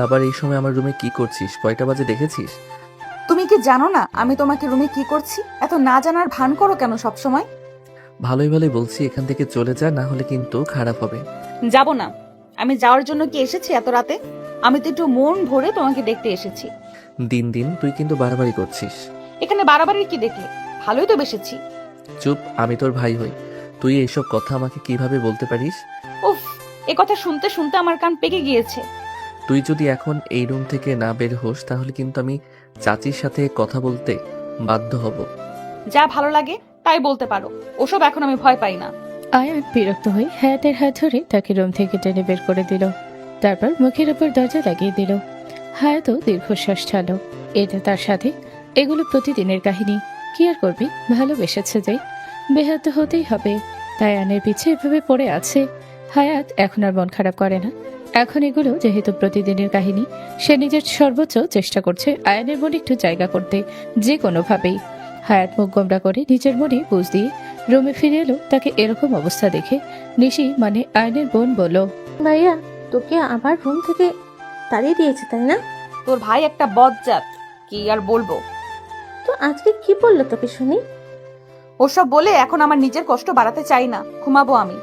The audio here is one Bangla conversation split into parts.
আবার এই সময় আমার রুমে কি করছিস? কয়টা বাজে দেখেছিস? তুমি কি জানো না আমি তোমাকে রুমে কি করছি? এত না জানার ভান করো কেন সব সময়? ভালোই ভালোই বলছি, এখান থেকে চলে যা, না হলে কিন্তু খারাপ হবে। যাব না। আমি যাওয়ার জন্য কি এসেছি এত রাতে? আমি তো একটু মন ভরে তোমাকে দেখতে এসেছি। দিন দিন তুই কিন্তু বাড়াবাড়ি করছিস। এখানে বাড়াবাড়ির কি দেখলে? ভালোই তো বেসেছি। চুপ, আমি তোর ভাই হই, তুই এইসব কথা আমাকে কিভাবে বলতে পারিস? উফ, এ কথা শুনতে শুনতে আমার কান পেকে গিয়েছে। তুই যদি এখন এই রুম থেকে না বের হোস তাহলে কিন্তু আমি চাচির সাথে কথা বলতে বাধ্য হব। যা ভালো লাগে তাই বলতে পারো, ওসব এখন আমি ভয় পাই না। আয়ান বিরক্ত হয়ে হায়াতের হাত ধরে তাকে রুম থেকে টেনে বের করে দিল। তারপর মুখের উপর দরজা লাগিয়ে দিল। হায়াতও দীর্ঘশ্বাস ছাড়ল। এটা তার সাথে, এগুলো প্রতিদিনের কাহিনী। কি আর করবি, ভালোবেসেছে যে, বেহাত তো হতেই হবে। তাই আয়নের পিছে এভাবে পড়ে আছে। হায়াত এখন আর মন খারাপ করে না। এখন এগুলো যেহেতু প্রতিদিনের কাহিনী, সে নিজের সর্বোচ্চ চেষ্টা করছে আয়নের মনে একটু জায়গা করতে, যে কোনোভাবেই। হায়াত মুখ গোমড়া করে নিজের মনে বুঝ দিয়ে রুমে ফিরে এলো। তাকে এরকম অবস্থা দেখে নিশি মানে আয়নের বোন বলল, ভাইয়া, তোকে আবার রুম থেকে তাড়িয়ে দিয়েছে তাই না? তোর ভাই একটা বজ্জাত, কি আর বলবো। তো আজকে কি বললো তোকে শুনি? ওসব বলে এখন আমার নিজের কষ্ট বাড়াতে চাই না, ঘুমাবো আমি।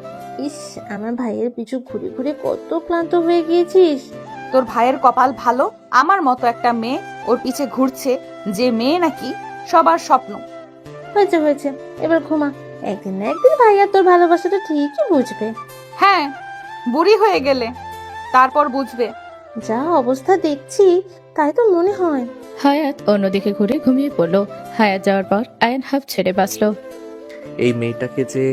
ইস, আমার ভাইয়ের পিছু ঘুরে ঘুরে কত ক্লান্ত হয়ে গিয়েছিস। তোর ভাইয়ের কপাল ভালো, আমার মতো একটা মেয়ে ওর পিছে ঘুরছে, যে মেয়ে নাকি সবার স্বপ্ন। হয়েছে হয়েছে, এবার ঘুমা। একদিন না একদিন ভাইয়া তোর ভালোবাসাটা ঠিকই বুঝবে। হ্যাঁ, বুড়ি হয়ে গেলে তারপর বুঝবে। যা অবস্থা দেখছি তাই তো মনে হয়। হায়াত অন্যদিকে ঘুরে ঘুমিয়ে পড়ল। হায়াত যাওয়ার পর আয়ন হাফ ছেড়ে বাঁচল। এই মেয়েটাকে যে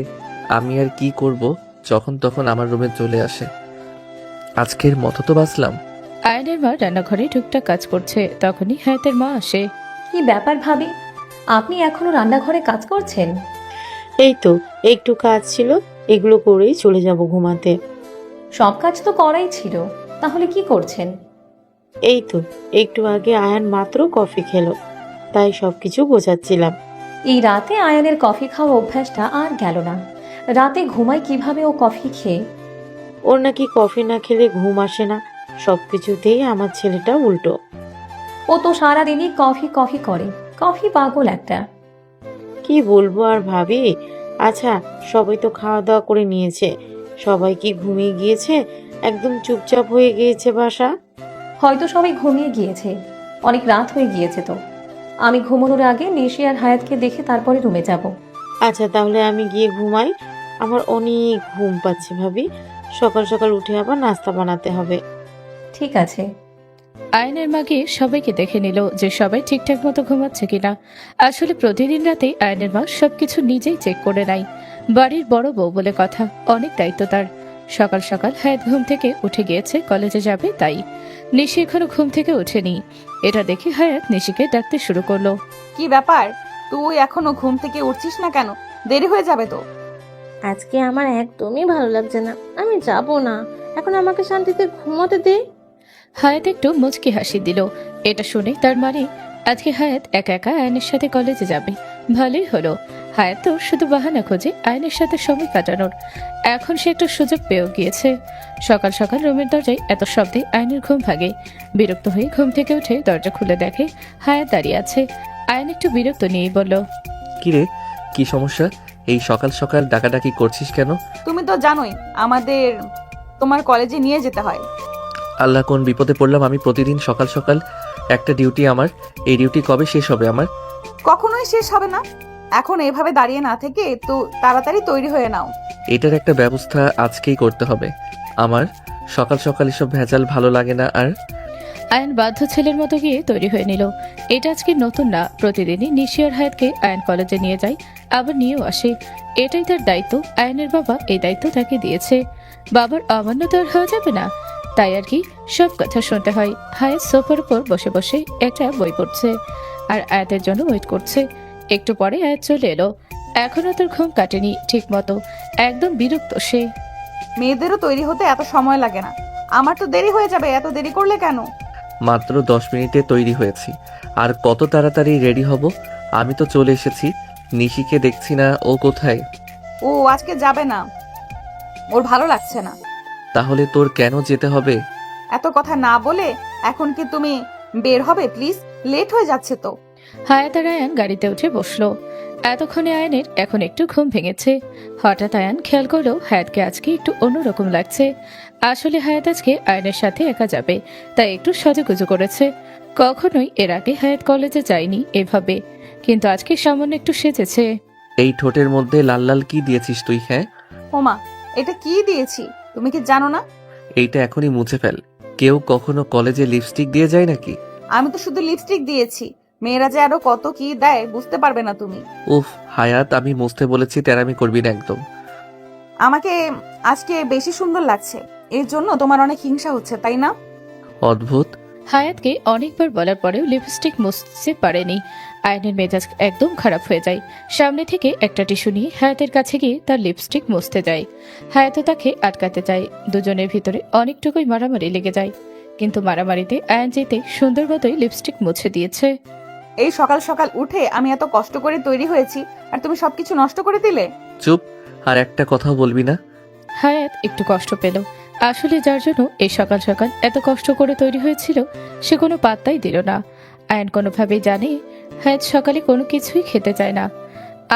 আমি আর কি করব, যখন তখন আমার রুমে চলে আসে। আজকের মতো তো বাঁচলাম। আয়নের মা রান্নাঘরে টুকটাক কাজ করছে, তখনই হায়াতের মা আসে। কি ব্যাপার ভাবি, আপনি এখনো রান্নাঘরে কাজ করছেন? এই তো একটু কাজ ছিল, এগুলো করেই চলে যাব ঘুমাতে। সব কাজ তো করাই ছিল, তাহলে কি করছেন? এই তো একটু আগে আয়ান মাত্র কফি খেলো, তাই সবকিছু গোছাচ্ছিলাম। এই রাতে আয়ানের কফি খাওয়া অভ্যাসটা আর গেল না। রাতে ঘুমায় কিভাবে ও কফি খেয়ে? ওর নাকি কফি না খেলে ঘুম আসে না। সবকিছুতেই আমার ছেলেটা উল্টো। ও তো সারাদিনই কফি কফি করে, কফি পাগল একটা। কি বলবো আর ভাবি। আচ্ছা, সবাই তো খাওয়া দাওয়া করে নিয়েছে, সবাই কি ঘুমিয়ে গিয়েছে? একদম চুপচাপ হয়ে গিয়েছে বাসা। হয়তো সবাই ঘুমিয়ে গিয়েছে, অনেক রাত হয়ে গিয়েছে তো। আমি ঘুমানোর আগে নিশি আর হায়াতকে দেখে তারপরে রুমে যাব। আচ্ছা, তাহলে আমি গিয়ে ঘুমাই। আমার অনেক ঘুম পাচ্ছে ভাবি। সকাল সকাল উঠে আবার নাস্তা বানাতে হবে। ঠিক আছে। আয়নের মা গিয়ে সবাইকে দেখে নিল যে সবাই ঠিকঠাক মতো ঘুমাচ্ছে কিনা। আসলে প্রতিদিন রাতে আয়নের মা সবকিছু নিজেই চেক করে নেয়। বাড়ির বড় বউ বলে কথা, অনেক দায়িত্ব তার। সকাল সকাল হায়াত ঘুম থেকে উঠে গিয়েছে, কলেজে যাবে তাই। নিশি এখনো ঘুম থেকে ওঠেনি। এটা দেখে হায়াত নিশিকে ডাকতে শুরু করলো। কি ব্যাপার, তুই এখনো ঘুম থেকে উঠছিস না কেন? দেরি হয়ে যাবে তো। আজকে আমার একদমই ভালো লাগছে না, আমি যাব না। এখন আমাকে শান্তিতে ঘুমোতে দে। হায়াত একটু মুচকি হাসি দিল। এটা শুনে তার মানে আজকে হায়াত একা একা আয়নের সাথে কলেজে যাবে। ভালোই হলো। হায়াত তো শুধু বাহানা খোঁজে আয়নের সাথে সময় কাটানোর। এখন সে একটু সুযোগ পেয়েও গিয়েছে। সকাল সকাল রুমের দরজায় এত শব্দে আয়নের ঘুম ভাগে। বিরক্ত হয়ে ঘুম থেকে উঠে দরজা খুলে দেখে হায়াত দাঁড়িয়ে আছে। আয়ন একটু বিরক্ত নিয়েই বলল, কিরে, কি সমস্যা? এই সকাল সকাল ডাকাডাকি করছিস কেন? তুমি তো জানোই আমাদের তোমার কলেজে নিয়ে যেতে হয়। আল্লাহ, কোন বিপদে পড়লাম আমি! প্রতিদিন সকাল সকাল একটা ডিউটি আমার। এই ডিউটি কবে শেষ হবে আমার? কখনোই শেষ হবে না। এখন এভাবে দাঁড়িয়ে না থেকে তো তাড়াতাড়ি তৈরি হয়ে নাও। এটার একটা ব্যবস্থা আজকেই করতে হবে আমার। সকাল সকাল এসব ভেজাল ভালো লাগে না আর। আয়ন বাধ্য ছেলের মতো গিয়ে তৈরি হয়ে নিল। এটা আজকে নতুন না, প্রতিদিনই নিশি আর হায়াতকে আয়ন কলেজে নিয়ে যায়, আবার নিয়েও আসে। এটাই তার দায়িত্ব। আয়নের বাবা এই দায়িত্ব তাকে দিয়েছে। বাবার অমান্য তো আর হওয়া যাবে না, তাই আর কি সব কথা শুনতে হয়। হায়াত সোফার উপর বসে বসে একটা বই পড়ছে আর আয়াতের জন্য ওয়েট করছে। একটু পরে আয়াত চলে এলো। এখনো তোর ঘুম কাটেনি ঠিক মতো, একদম বিরক্ত সে। মেয়েদেরও তৈরি হতে এত সময় লাগে না, আমার তো দেরি হয়ে যাবে। এত দেরি করলে কেন? মাত্র 10 মিনিটে তৈরি হয়েছি, আর কত তাড়াতাড়ি রেডি হব? আমি তো চলে এসেছি। নিশিকে দেখছি না, ও কোথায়? ও আজকে যাবে না, ওর ভালো লাগছে না। তাহলে তোর কেন যেতে হবে? এত কথা না বলে এখন কি তুমি বের হবে প্লিজ? লেট হয়ে যাচ্ছে তো। হায়াত আর আয়ান গাড়িতে উঠে বসলো। এতক্ষণে আয়ানের এখন একটু ঘুম ভেঙেছে। হঠাৎ আয়ান খেয়াল করলো হায়াতকে আজকে একটু অন্যরকম লাগছে। আসলে হায়াত আজকে আয়ানের সাথে একা যাবে, তাই একটু সাজুগুজু করেছে। কখনোই এর আগে হায়াত কলেজে যায়নি এভাবে, কিন্তু আজকে সামান্য একটু সেজেছে। এই ঠোঁটের মধ্যে লাল লাল কি দিয়েছিস তুই? হ্যাঁ, ওমা, এটা কি দিয়েছি তুমি কি জানো না? এইটা এখনই মুছে ফেল। কেউ কখনো কলেজে লিপস্টিক দিয়ে যায় নাকি? আমি তো শুধু লিপস্টিক দিয়েছি, মেয়েরা যে আরো কত কি দেয় বুঝতে পারবে না তুমি। উফ হায়াত, আমি মুছতে বলেছি, তেরামি করবি না একদম। আমাকে আজকে বেশি সুন্দর লাগছে, এর জন্য তোমার অনেক হিংসা হচ্ছে তাই না? অদ্ভুত। হায়াতকে অনেকবার বলার পরেও লিপস্টিক মুছতে পারেনি। আয়নের মেজাজ একদম খারাপ হয়ে যায়। সামনে থেকে একটা টিস্যু নিয়ে হায়াতের কাছে গিয়ে তার লিপস্টিক মুছতে যায়। হায়াতও তাকে আটকাতে চায়। দুজনের ভিতরে অনেকটুকুই মারামারি লেগে যায়, কিন্তু মারামারিতে আয়ান যেতে সুন্দর মতোই লিপস্টিক মুছে দিয়েছে। এই সকাল সকাল উঠে আমি এত কষ্ট করে তৈরি হয়েছি আর তুমি সবকিছু নষ্ট করে দিলে। চুপ, আর একটা কথাও বলবি না। হায়াত একটু কষ্ট পেল। আসলে যার জন্য এই সকাল সকাল এত কষ্ট করে তৈরি হয়েছিল সে কোনো পাত্তাই দিল না। আয়ন কোনোভাবেই জানে হায়াত সকালে কোনো কিছুই খেতে চায় না।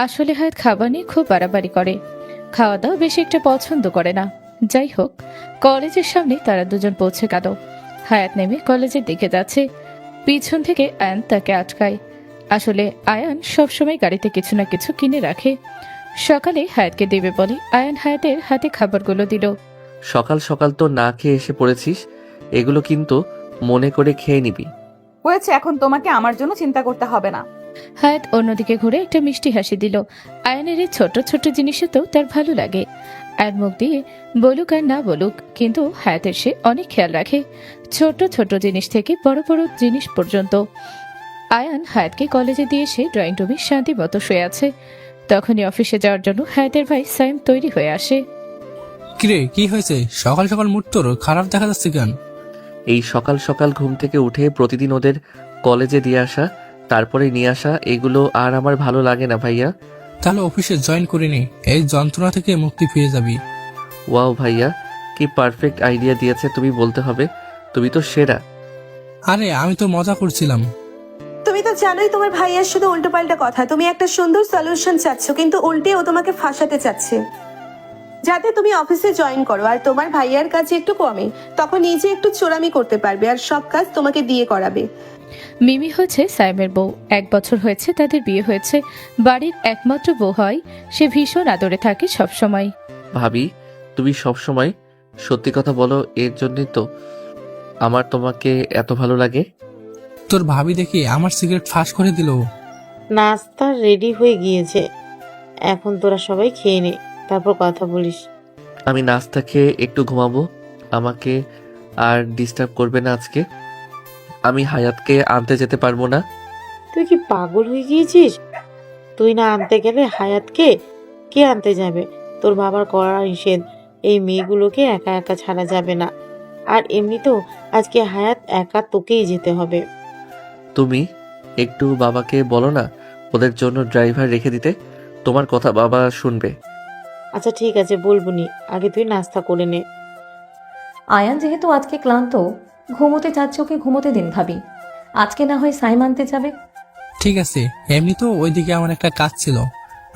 আসলে হায়াত খাবার নিয়ে খুব বাড়াবাড়ি করে, খাওয়া দাওয়া বেশি একটা পছন্দ করে না। যাই হোক, কলেজের সামনে তারা দুজন পৌঁছে গেল। হায়াত নেমে কলেজের দিকে যাচ্ছে, পিছন থেকে আয়ান তাকে আটকায়। আসলে আয়ান সবসময় গাড়িতে কিছু না কিছু কিনে রাখে। সকালে হায়াতকে দেবে বলে আয়ান হায়াতের হাতে খাবারগুলো দিল। সকাল সকাল তো না খেয়ে এসে পড়েছিস, এগুলো কিন্তু মনে করে খেয়ে নিবি। হয়েছে, এখন তোমাকে আমার জন্য চিন্তা করতে হবে না। হায়াত অন্যদিকে ঘুরে একটা মিষ্টি হাসি দিল। আয়নের এই ছোট ছোট জিনিসে তো তার ভালো লাগে। আয়ন মুখ দিয়ে বলুক আর না বলুক, কিন্তু হায়াতের সে অনেক খেয়াল রাখে, ছোট ছোট জিনিস থেকে বড় বড় জিনিস পর্যন্ত। আয়ান হায়াতকে কলেজে দিয়ে এসে ড্রয়িং রুমে শান্তি মতো শুয়ে আছে। তখনই অফিসে যাওয়ার জন্য হায়াতের ভাই সাইম তৈরি হয়ে আসে। কিরে, কি হয়েছে? সকাল সকাল মুড তোর খারাপ দেখা যাচ্ছে কেন? এই সকাল সকাল ঘুম থেকে উঠে প্রতিদিন ওদের কলেজে দিয়ে আসা, তারপরে নিয়ে আসা, এগুলো আর আমার ভালো লাগে না ভাইয়া। তাহলে অফিসে জয়েন করে নে, এই যন্ত্রণা থেকে মুক্তি পেয়ে যাবি। ওয়াও ভাইয়া, কি পারফেক্ট আইডিয়া দিয়েছে তুমি, বলতে হবে। তুমি তো সেরা। আরে আমি তো মজা করছিলাম। তুমি তো জানোই তোমার ভাইয়ার শুধু উল্টোপাল্টা কথা। তুমি একটা সুন্দর সলিউশন চাচ্ছ, কিন্তু উল্টে ও তোমাকে ফাঁসাতে চাচ্ছে যাতে তুমি অফিসে জয়েন করো, আর তোমার ভাইয়ার কাছে একটু কমে, তখন নিজে একটু চোরামি করতে পারবে আর সব কাজ তোমাকে দিয়ে করাবে। মিমি হচ্ছে সাইমের বউ। 1 বছর হয়েছে তাদের বিয়ে হয়েছে। বাড়ির একমাত্র বউ হয়, সে ভীষণ আদরে থাকে সবসময়। ভাবি, তুমি সবসময় সত্যি কথা বলো, এর জন্যই তো আমার তোমাকে এত ভালো লাগে। তোর ভাবি দেখি আমার সিগারেট ফাঁস করে দিল। নাস্তা রেডি হয়ে গিয়েছে, এখন তোরা সবাই খেয়ে নে, তারপর কথা বলিস। আমি নাস্তা খেয়ে একটু ঘুমাবো, আমাকে আর ডিস্টার্ব করবে না আজকে। আমি হায়াতকে আনতে যেতে পারবো না। তুই কি পাগল হয়ে গিয়েছিস? তুই না আনতে গেলে হায়াতকে কে আনতে যাবে? তোর বাবার করা নিষেধ, এই মেয়েগুলোকে একা একা ছাড়া যাবে না। আর এমনিতেও আজকে হায়াত একা তোকেই যেতে হবে। তুমি একটু বাবাকে বলো না ওদের জন্য ড্রাইভার রেখে দিতে, তোমার কথা বাবা শুনবে। আচ্ছা ঠিক আছে, বলবো নি, আগে তুই নাস্তা করে নে। আয়ান যেহেতু আজকে ক্লান্ত, ঘুমোতে চাচ্ছে, ওকে ঘুমোতে দিন ভাবি। আজকে না হয় সাইম আনতে যাবে। ঠিক আছে, এমনি তো ওইদিকে আমার একটা কাজ ছিল,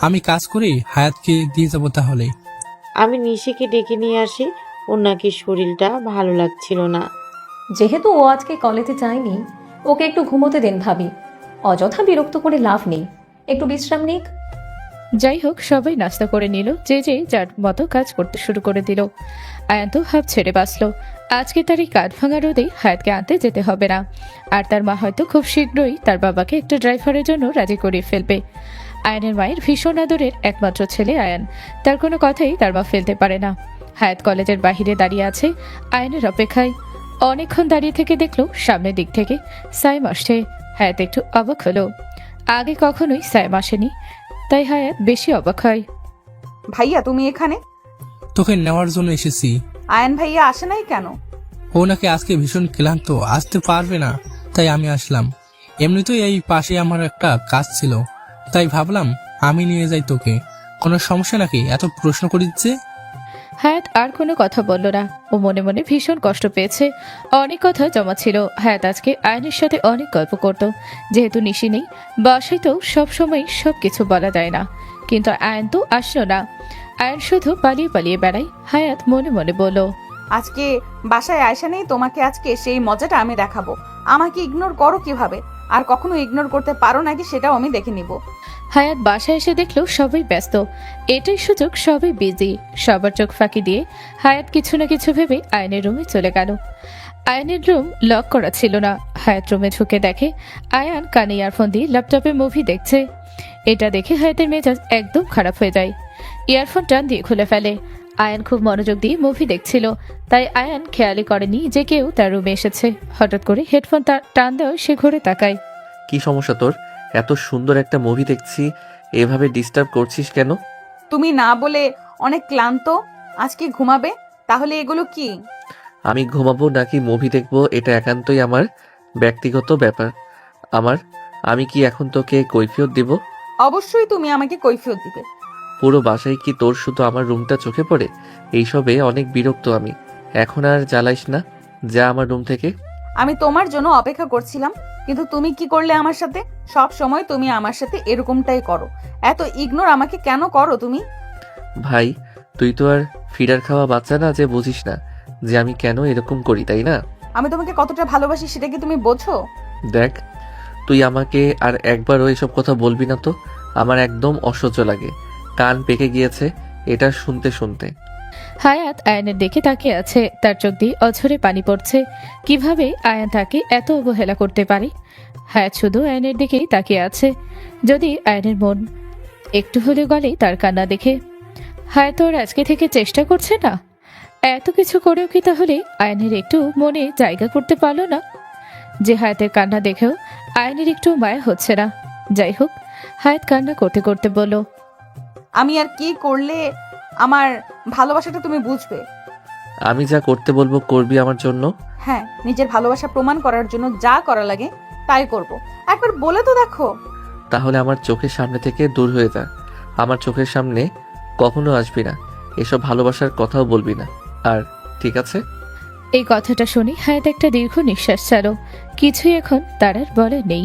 আমি কাজ করি, হায়াতকে দিয়ে যাবো তাহলে। আমি নিশিকে ডেকে নিয়ে আসি, ওর নাকি শরীরটা ভালো লাগছিল না। যেহেতু ও আজকে কলেজে যায়নি, ওকে একটু ঘুমোতে দেন ভাবি। অযথা বিরক্ত করে লাভ নেই, একটু বিশ্রাম নিক। যাই হোক, সবাই নাস্তা করে নিল, যে যে যার মতো কাজ করতে শুরু করে দিল। আয়ান তো হাফ ছেড়ে বাঁচল। আজকে তার এই কাঠ ভাঙা রোদে হায়াতকে আনতে যেতে হবে না, আর তার মা হয়তো খুব শীঘ্রই তার বাবাকে একটা ড্রাইভারের জন্য রাজি করিয়ে ফেলবে। আয়ানের মায়ের ভীষণ আদরের একমাত্র ছেলে আয়ান, তার কোনো কথাই তার মা ফেলতে পারে না। হায়াত কলেজের বাহিরে দাঁড়িয়ে আছে আয়ানের অপেক্ষায়। অনেকক্ষণ দাঁড়িয়ে থেকে দেখলো সামনের দিক থেকে সাইম আসছে। হায়াত একটু অবাক হলো, আগে কখনোই সাইম আসেনি, তাই হায়াত বেশি অবাক হয়। ভাইয়া তুমি এখানে? তোকে নেওয়ার জন্য এসেছি। আয়ান ভাইয়া আসে নাই কেন? ও নাকি আজকে ভীষণ ক্লান্ত, আসতে পারবে না, তাই আমি আসলাম। এমনিতেই এই পাশে আমার একটা কাজ ছিল, তাই ভাবলাম আমি নিয়ে যাই তোকে। কোনো সমস্যা নাকি? এত প্রশ্ন করিচ্ছে। হায়াত আর কোনো কথা বলল না। ও মনে মনে ভীষণ কষ্ট পেয়েছে। অনেক কথা জমা ছিল। হায়াত আজকে আয়নের সাথে অনেক গল্প করত। যেহেতু নিশি নেই, বাসায় তো সবসময় সবকিছু বলা যায় না। কিন্তু আয়ন তো আসলো না। আয়ন শুধু পালিয়ে পালিয়ে বেড়ায়। হায়াত মনে মনে বলল, আজকে বাসায় আয়সা নেই, তোমাকে আজকে সেই মজাটা আমি দেখাবো। আমাকে ইগনোর করো কিভাবে, আর কখনো ইগনোর করতে পারো নাকি সেটাও আমি দেখে নিব। হায়াত বাসায় এসে দেখলো সবাই ব্যস্ত। এটাই সুযোগ, সবাই বিজি। সবার চোখ ফাঁকি দিয়ে হায়াত কিছু না কিছু ভেবে আয়নের রুমে চলে গেল। আয়নের রুম লক করা ছিল না। হায়াত রুমে ঢুকে দেখে আয়ান কানে ইয়ারফোন দিয়ে ল্যাপটপে মুভি দেখছে। এটা দেখে হায়াতের মেজাজ একদম খারাপ হয়ে যায়। ইয়ারফোন টান দিয়ে খুলে ফেলে। আয়ান খুব মনোযোগ দিয়ে মুভি দেখছিল, তাই আয়ান খেয়ালই করেনি যে কেউ তার রুমে এসেছে। হঠাৎ করে হেডফোন টান দেওয়া সে ঘুরে তাকায়। কি সমস্যা তোর? এত সুন্দর একটা মুভি দেখছি, এভাবে ডিস্টার্ব করছিস কেন? তুমি না বলে অনেক ক্লান্ত, আজকে ঘুমাবে? তাহলে এগুলো কি? আমি ঘুমাবো নাকি মুভি দেখবো এটা একান্তই আমার ব্যক্তিগত ব্যাপার। আমি কি এখন তোকে কৈফিয়ত দিব? অবশ্যই তুমি আমাকে কৈফিয়ত দিবে। পুরো বাসায় কি তোর শুধু আমার রুমটা চোখে পড়ে? এইসবে অনেক বিরক্ত আমি। এখন আর জ্বালাইস না, যা আমার রুম থেকে। আমি তোমার জন্য অপেক্ষা করছিলাম, কিন্তু তুমি কি করলে আমার সাথে? সব সময় তুমি আমার সাথে এরকমটাই করো। এত ইগনোর আমাকে কেন করো তুমি? ভাই, তুই তো আর ফিডার খাওয়া বাচ্চা না যে বুঝিস না যে আমি কেন এরকম করি, তাই না? আমি তোমাকে কতটা ভালোবাসি সেটা কি তুমি বোঝো? দেখ, তুই আমাকে আর একবারও এসব কথা বলবি না তো। আমার একদম অসহ্য লাগে, কান পেকে গিয়েছে এটা শুনতে শুনতে। হায়াত আয়নের দিকে তাকিয়ে আছে। তার চোখ দিয়ে অঝরে পানি পড়ছে। কিভাবে আয়ান তাকে এত অবহেলা করতে পারে? হায়াত শুধু আয়নের দিকেই তাকিয়ে আছে। যদি আয়নের মন একটু হলে গলে তার কান্না দেখে। হায়াত ওর আজকে থেকে চেষ্টা করছে না? এত কিছু করেও কি তাহলে আয়নের একটু মনে জায়গা করতে পারলো না? যে হায়াতের কান্না দেখেও আয়নের একটু মায়া হচ্ছে না। যাই হোক, হায়াত কান্না করতে করতে বলল, আমি আর কি করলে আমার ভালোবাসাটা তুমি বুঝবে? আমি যা করতে বলবো করবি আমার জন্য। হ্যাঁ, নিজের ভালোবাসা প্রমাণ করার জন্য যা করা লাগে তাই করব। একবার বলে তো দেখো। তাহলে আমার চোখের সামনে থেকে দূর হয়ে যা। আমার চোখের সামনে কখনো আসবি না, এসব ভালোবাসার কথাও বলবি না। আর ঠিক আছে? এই কথাটা শুনে হায়াত একটা দীর্ঘ নিঃশ্বাস ছাড়ল। কিছুই এখন তার আর বলে নেই।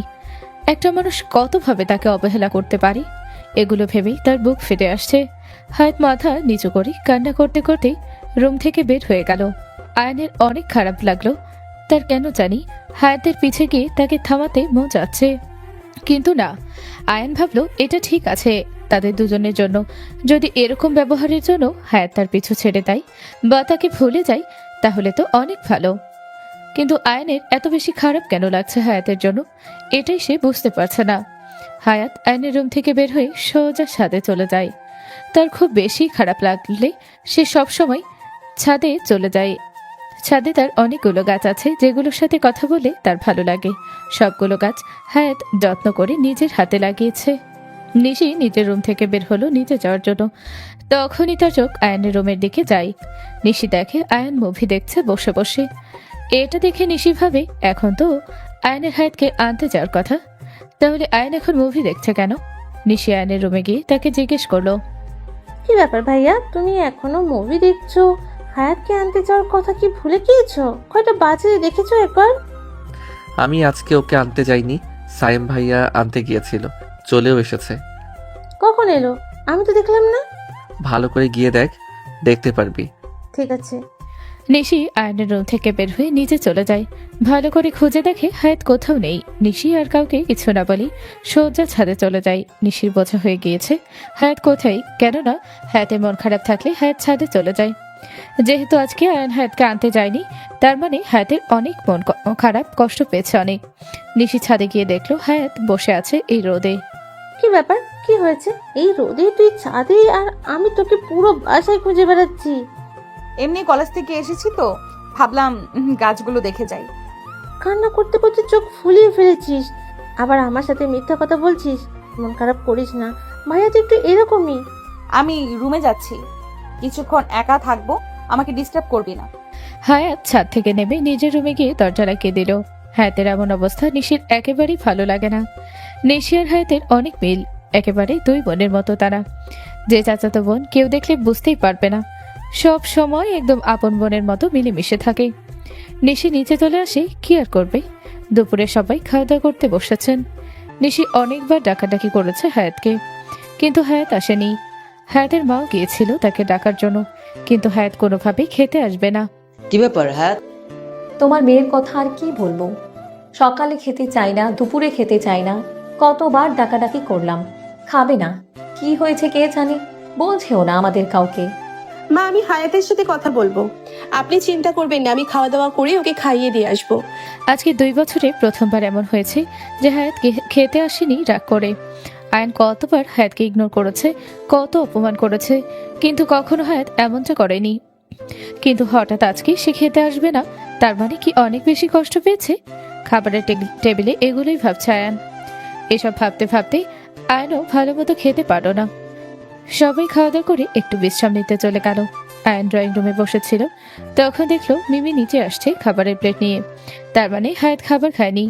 একটা মানুষ কতভাবে তাকে অবহেলা করতে পারে, এগুলো ভেবেই তার বুক ফেটে আসছে। হায়াত মাথা নিচু করে কান্না করতে করতে রুম থেকে বের হয়ে গেল। আয়নের অনেক খারাপ লাগলো। তার কেন জানি হায়াতের পিছে গিয়ে তাকে থামাতে মন যাচ্ছে, কিন্তু না। আয়ন ভাবলো এটা ঠিক আছে তাদের দুজনের জন্য। যদি এরকম ব্যবহারের জন্য হায়াত তার পিছু ছেড়ে দেয় বা তাকে ভুলে যায় তাহলে তো অনেক ভালো। কিন্তু আয়নের এত বেশি খারাপ কেন লাগছে হায়াতের জন্য, এটাই সে বুঝতে পারছে না। হায়াত আয়নের রুম থেকে বের হয়ে সোজা ছাদে চলে যায়। তার খুব বেশি খারাপ লাগলে সে সবসময় ছাদে চলে যায়। ছাদে তার অনেকগুলো গাছ আছে যেগুলোর সাথে কথা বলে তার ভালো লাগে। সবগুলো গাছ হায়াত যত্ন করে নিজের হাতে লাগিয়েছে। নিশি নিজের রুম থেকে বের হলো নিচে যাওয়ার জন্য। তখনই তার চোখ আয়নের রুমের দিকে যায়। নিশি দেখে আয়ন মুভি দেখছে বসে বসে। এটা দেখে নিশি ভাবে এখন তো আয়নের হায়াতকে আনতে যাওয়ার কথা, তাহলে আয়ন এখন মুভি দেখছে কেন? নিশি আয়নের রুমে গিয়ে তাকে জিজ্ঞেস করলো, কি ব্যাপার ভাইয়া, তুমি এখনো মুভি দেখছো? হায়াতকে আনতে যাওয়ার কথা কি ভুলে গিয়েছো? কয়টা বাজে দেখেছো একবার? আমি আজকে ওকে আনতে যাইনি, সাইম ভাইয়া আনতে গিয়েছিল, চলেও এসেছে। কখন এলো? আমি তো দেখলাম না। ভালো করে গিয়ে দেখ, দেখতে পারবি। ঠিক আছে। নিশি আয়নের রুম থেকে বের হয়ে নিচে চলে যায়। ভালো করে খুঁজে দেখে হায়াত কোথাও নেই। নিশি আর কাউকে কিছু না বলি সোজা ছাদে চলে যায়। নিশির বোঝা হয়ে গিয়েছে হায়াত কোথায়, কেননা হায়াতের মন খারাপ থাকলে হায়াত ছাদে চলে যায়। যেহেতু আজকে আয়ন হায়াতকে আনতে যায়নি, তার মানে হায়াতের অনেক মন খারাপ, কষ্ট পেয়েছে অনেক। নিশি ছাদে গিয়ে দেখলো হায়াত বসে আছে এই রোদে। কি ব্যাপার, কি হয়েছে? এই রোদে তুই ছাদে আর আমি তোকে পুরো বাসায় খুঁজে বেড়াচ্ছি। এমনি কলেজ থেকে এসেছি তো ভাবলাম গাছগুলো দেখে যাই। কান্না করতে করতে চোখ ফুলিয়ে ফেলেছিস, আবার আমার সাথে মিথ্যা কথা বলছিস। মন খারাপ করিস না, ভাইয়া তো একটু এরকমই। আমি রুমে যাচ্ছি, কিছুক্ষণ একা থাকবো, আমাকে ডিস্টার্ব করবি না। হায়াত ছাদ থেকে নেমে নিজের রুমে গিয়ে দরজা লাগিয়ে দিল। হায়াতের এমন অবস্থা নিশির একেবারেই ভালো লাগে না। নিশি আর হায়াতের অনেক মিল, একেবারে দুই বোনের মতো তারা। যে চাচাতো বোন কেউ দেখলে বুঝতেই পারবে না। সব সময় একদম আপন বোনের মতো মিলেমিশে থাকে। নিশি নিচে চলে আসে, কি আর করবে। দুপুরে সবাই খাওয়া দাওয়া করতে বসেছেন। নিশি অনেকবার ডাকাডাকি করেছে হায়াতকে, কিন্তু হায়াত আসেনি। হায়াতের মাও গিয়েছিল তাকে ডাকার জন্য, কিন্তু হায়াত কোনোভাবেই খেতে আসবে না। কি ব্যাপার? হ্যাঁ, তোমার মেয়ের কথা আর কি বলবো। সকালে খেতে চাই না, দুপুরে খেতে চাই না, কতবার ডাকাডাকি করলাম, খাবে না। কি হয়েছে কে জানে, বলছেও না আমাদের কাউকে। মা, আমি হায়াতের সাথে কথা বলবো। আপনি চিন্তা করবেন না, আমি খাওয়া দাওয়া করে ওকে খাইয়ে দিয়ে আসবো। আজকে 2 বছরে প্রথমবার এমন হয়েছে যে হায়াত খেতে আসেনি রাগ করে। আয়ন কতবার হায়াতকে ইগনোর করেছে, কত অপমান করেছে, কিন্তু কখনো হায়াত এমনটা করেনি। কিন্তু হঠাৎ আজকে সে খেতে আসবে না, তার মানে কি অনেক বেশি কষ্ট পেয়েছে? খাবারের টেবিলে এগুলোই ভাবছে আয়ান। এসব ভাবতে ভাবতে আয়নও ভালো মতো খেতে পারল না। সবাই খাওয়া দাওয়া করে একটু বিশ্রাম নিতে চলে গেল। আয়ন ড্রয়িং রুমে বসেছিল, তখন দেখলো মিমি নিচে আসছে খাবারের প্লেট নিয়ে। তার মানে হায়াত খাবার খায়নি।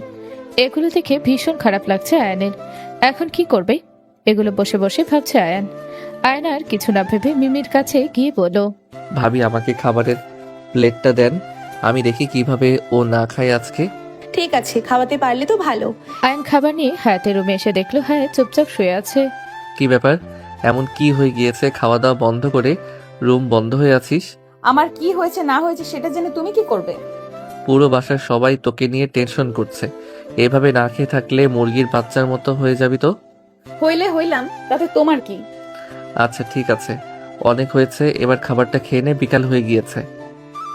এগুলো দেখে ভীষণ খারাপ লাগছে আয়নের। এখন কি করবে? এগুলো বসে বসে ভাবছে আয়ান। আয়ন আর কিছু না ভেবে মিমির কাছে গিয়ে বলল, ভাবি আমাকে খাবারের প্লেটটা দেন, আমি দেখি কিভাবে ও না খায় আজকে। ঠিক আছে, খাওয়াতে পারলে তো ভালো। আয়ন খাবার নিয়ে হায়াতের রুমে এসে দেখলো হায়াত চুপচাপ শুয়ে আছে। কি ব্যাপার, এমন কি হয়ে গিয়েছে খাওয়া দাওয়া বন্ধ করে রুম বন্ধ হয়ে আছিস? আমার কি হয়েছে না হয়েছে সেটা জেনে তুমি কি করবে? পুরো বাসার সবাই তোকে নিয়ে টেনশন করছে। এভাবে না খেয়ে থাকলে মুরগির বাচ্চার মতো হয়ে যাবি তো। হইলে হইলাম, তাতে তোমার কি? আচ্ছা ঠিক আছে, অনেক হয়েছে, এবার খাবারটা খেয়ে নে, বিকাল হয়ে গিয়েছে।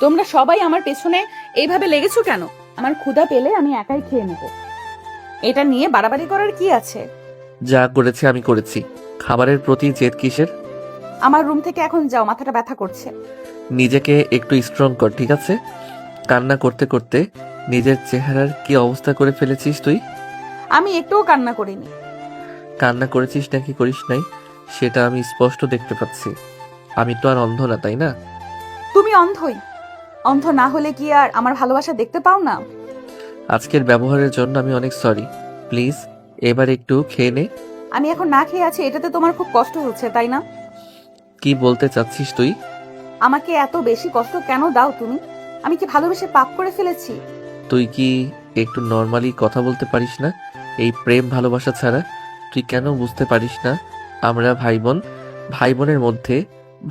তোমরা সবাই আমার পেছনে এইভাবে লেগেছো কেন? আমার ক্ষুধা পেলে আমি একাই খেয়ে নেব, এটা নিয়ে বাড়াবাড়ি করার কি আছে? যা করেছি আমি করেছি, খাবারের প্রতি জেদ কিসের? আমার রুম থেকে এখন যাও, মাথাটা ব্যথা করছে। নিজেকে একটু স্ট্রং কর, ঠিক আছে? কান্না করতে করতে নিজের চেহারার কি অবস্থা করে ফেলেছিস তুই। আমি একটুও কান্না করিনি। কান্না করেছিস নাকি করিস নাই সেটা আমি স্পষ্ট দেখতে পাচ্ছি। আমি তো আর অন্ধ না, তাই না? তুমি অন্ধই। অন্ধ না হলে কি আর আমার ভালোবাসা দেখতে পাও না? আজকের ব্যবহারের জন্য আমি অনেক সরি, প্লিজ এবার একটু খেয়ে নে। আমি এখন না খেয়ে আছি, এটাতে তোমার খুব কষ্ট হচ্ছে তাই না? কি বলতে চাচ্ছিস তুই? আমাকে এত বেশি কষ্ট কেন দাও তুমি? আমি কি ভালোবেসে পাপ করে ফেলেছি? তুই কি একটু নর্মালি কথা বলতে পারিস না? এই প্রেম ভালোবাসা ছাড়া তুই কেন বুঝতে পারিস না আমরা ভাই বোন? ভাই বোনের মধ্যে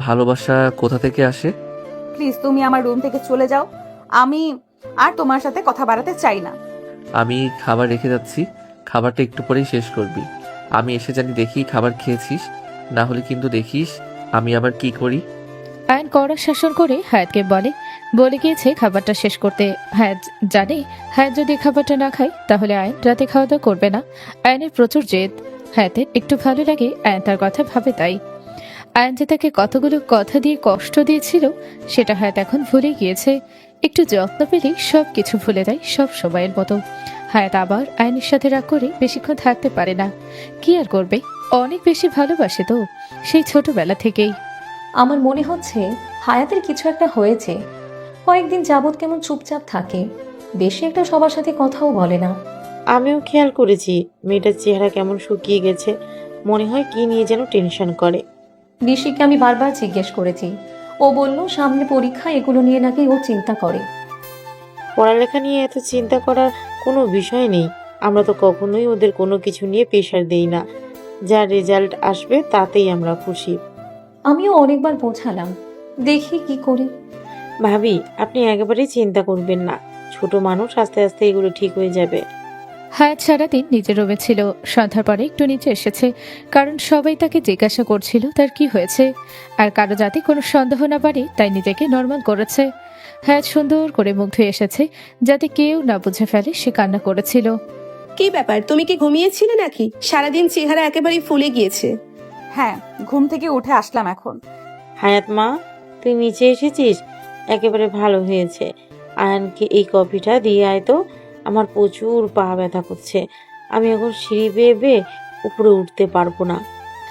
ভালোবাসা কোথা থেকে আসে? প্লিজ তুমি আমার রুম থেকে চলে যাও, আমি আর তোমার সাথে কথা বাড়াতে চাই না। আমি খাবার রেখে যাচ্ছি, খাবারটা একটু পরেই শেষ করবি। আমি এসে জানি দেখি খাবার খেয়েছিস, না হলে কিন্তু দেখিস আমি আবার কি করি। আয়ন কড়া শাসন করে হায়াতকে বলে গিয়েছে খাবারটা শেষ করতে। হায়াত জানে হায়াত যদি খাবারটা না খায় তাহলে আয়ন রাতে খাওয়া দাওয়া করবে না। আয়নের প্রচুর জেদ। হায়াতের একটু ভালো লাগে আয়ন তার কথা ভাবে, তাই আয়ন যে তাকে কতগুলো কথা দিয়ে কষ্ট দিয়েছিল সেটা হায়াত এখন ভুলে গিয়েছে। একটু যত্ন পেলেই সব কিছু ভুলে যায়, সব সময়ের মতো। হায়াত আবার আয়নের সাথে রাগ করে বেশিক্ষণ থাকতে পারে না। কি আর করবে, অনেক বেশি ভালোবাসে তো, সেই ছোটবেলা থেকেই। আমার মনে হচ্ছে হায়াতের কিছু একটা হয়েছে। কয়েকদিন যাবৎ কেমন চুপচাপ থাকে, বেশি একটা সবার সাথে কথাও বলে না। আমিও খেয়াল করেছি মেয়েটার চেহারা কেমন শুকিয়ে গেছে, মনে হয় কি নিয়ে যেন টেনশন করে। ঋষিকে আমি বারবার জিজ্ঞেস করেছি, ও বলল সামনে পরীক্ষা, এগুলো নিয়ে নাকি ও চিন্তা করে। পড়ালেখা নিয়ে এত চিন্তা করার কোনো বিষয় নেই। আমরা তো কখনোই ওদের কোনো কিছু নিয়ে প্রেশার দেই না, যা রেজাল্ট আসবে তাতেই আমরা খুশি। আমিও অনেকবার বোঝালাম, দেখি কি করি। ভাবি আপনি একেবারেই চিন্তা করবেন না, ছোট মানুষ, আস্তে আস্তে এগুলো ঠিক হয়ে যাবে। হায়াত সারাদিন নিজের রুমে ছিল, সন্ধ্যার পরে একটু নিচে এসেছে, কারণ সবাই তাকে জিজ্ঞাসা করছিল তার কি হয়েছে, আর কারো যাতে কোনো সন্দেহ না পারে তাই নিজেকে নর্মাল করেছে। হায়াত সুন্দর করে মুখ ধুয়ে এসেছে যাতে কেউ না বুঝে ফেলে সে কান্না করেছিল। কি ব্যাপার, তুমি কি ঘুমিয়েছিলে নাকি? সারাদিন চেহারা একেবারে ফুলে গিয়েছে। হ্যাঁ, ঘুম থেকে উঠে আসলাম এখন। হায়াত মা, তুই নিচে এসেছিস, একেবারে ভালো হয়েছে। আয়ানকে এই কফিটা দিয়ে আয় তো, আমার প্রচুর পা ব্যথা করছে, আমি এখন সিঁড়ি বেয়ে বেয়ে উপরে উঠতে পারবো না।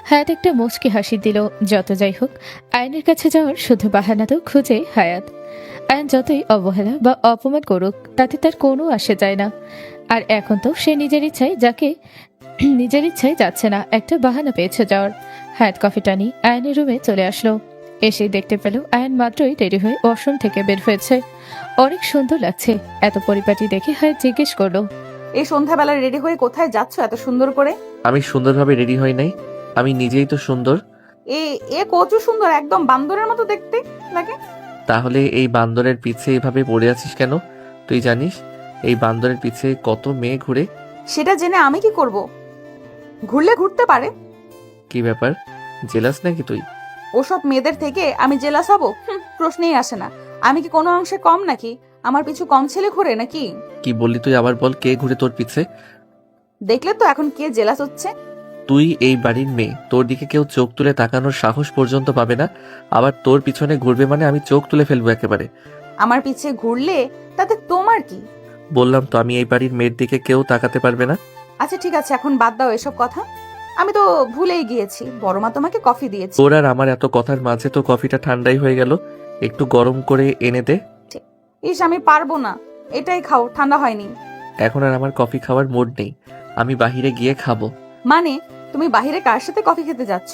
হায়াত একটা মুচকি হাসি দিল। যত যাই হোক, আয়নের কাছে যাওয়ার শুধু বাহানা তো খুঁজে হায়াত। আয়ন যতই অবহেলা বা অপমান করুক তাতে তার কোনো আসে যায় না। আর এখন তো সে নিজের ইচ্ছায় যাচ্ছে না, একটা বাহানা পেয়েছে যাওয়ার। হায়াত কফিটা নিয়ে আয়নের রুমে চলে আসলো। এসেই দেখতে পেল আয়ান মাত্রই রেডি হয়ে ওয়াশরুম থেকে বের হয়েছে। অনেক সুন্দর লাগছে। এত পরিপাটি দেখে হায়াত জিজ্ঞেস করলো, এই সন্ধ্যাবেলা রেডি হয়ে কোথায় যাচ্ছ এত সুন্দর করে? আমি সুন্দরভাবে রেডি হই নাই, আমি নিজেই তো সুন্দর। এ এ কচু সুন্দর, একদম বান্দরের মতো দেখতে লাগে। তাহলে এই বান্দরের পিছে এভাবে পড়ে আছিস কেন? তুই জানিস এই বান্দরের পিছে কত মেয়ে ঘুরে? সেটা জেনে আমি কি করব? ঘুরলে ঘুরতে পারে। কি ব্যাপার, জেলাস নাকি তুই? ওসব মেয়েদের থেকে আমি জেলাস হব? প্রশ্নেই আসে না। আমি কি কোনো অংশে কম নাকি? আমার পিছু কম ছেলে ঘুরে নাকি? কি বললি তুই? আবার বল, কে ঘুরে তোর পিছে? দেখলে তো এখন কে জেলাস হচ্ছে। তুই এই বাড়ির মেয়ে, তোর দিকে কেউ চোখ তুলে তাকানোর সাহস পর্যন্ত পাবে না, আবার তোর পিছনে ঘুরবে মানে আমি চোখ তুলে ফেলবো একেবারে। আমার পিছে ঘুরলে তাতে তোমার কি? বললাম তো আমি এই বাড়ির মেয়ের দিকে কেউ তাকাতে পারবে না। আচ্ছা ঠিক আছে, এখন বাদ দাও এসব কথা। আমি তো ভুলেই গিয়েছি, বড় মা তোমাকে কফি দিয়েছে। তোর আর আমার এত কথার মাঝে তো কফিটা ঠান্ডাই হয়ে গেল, একটু গরম করে এনে দে। ইস, আমি পারবো না, এটাই খাও, ঠান্ডা হয়নি। এখন আর আমার কফি খাওয়ার মুড নেই, আমি বাহিরে গিয়ে খাবো। মানে তুমি বাহিরে কার সাথে কফি খেতে যাচ্ছ?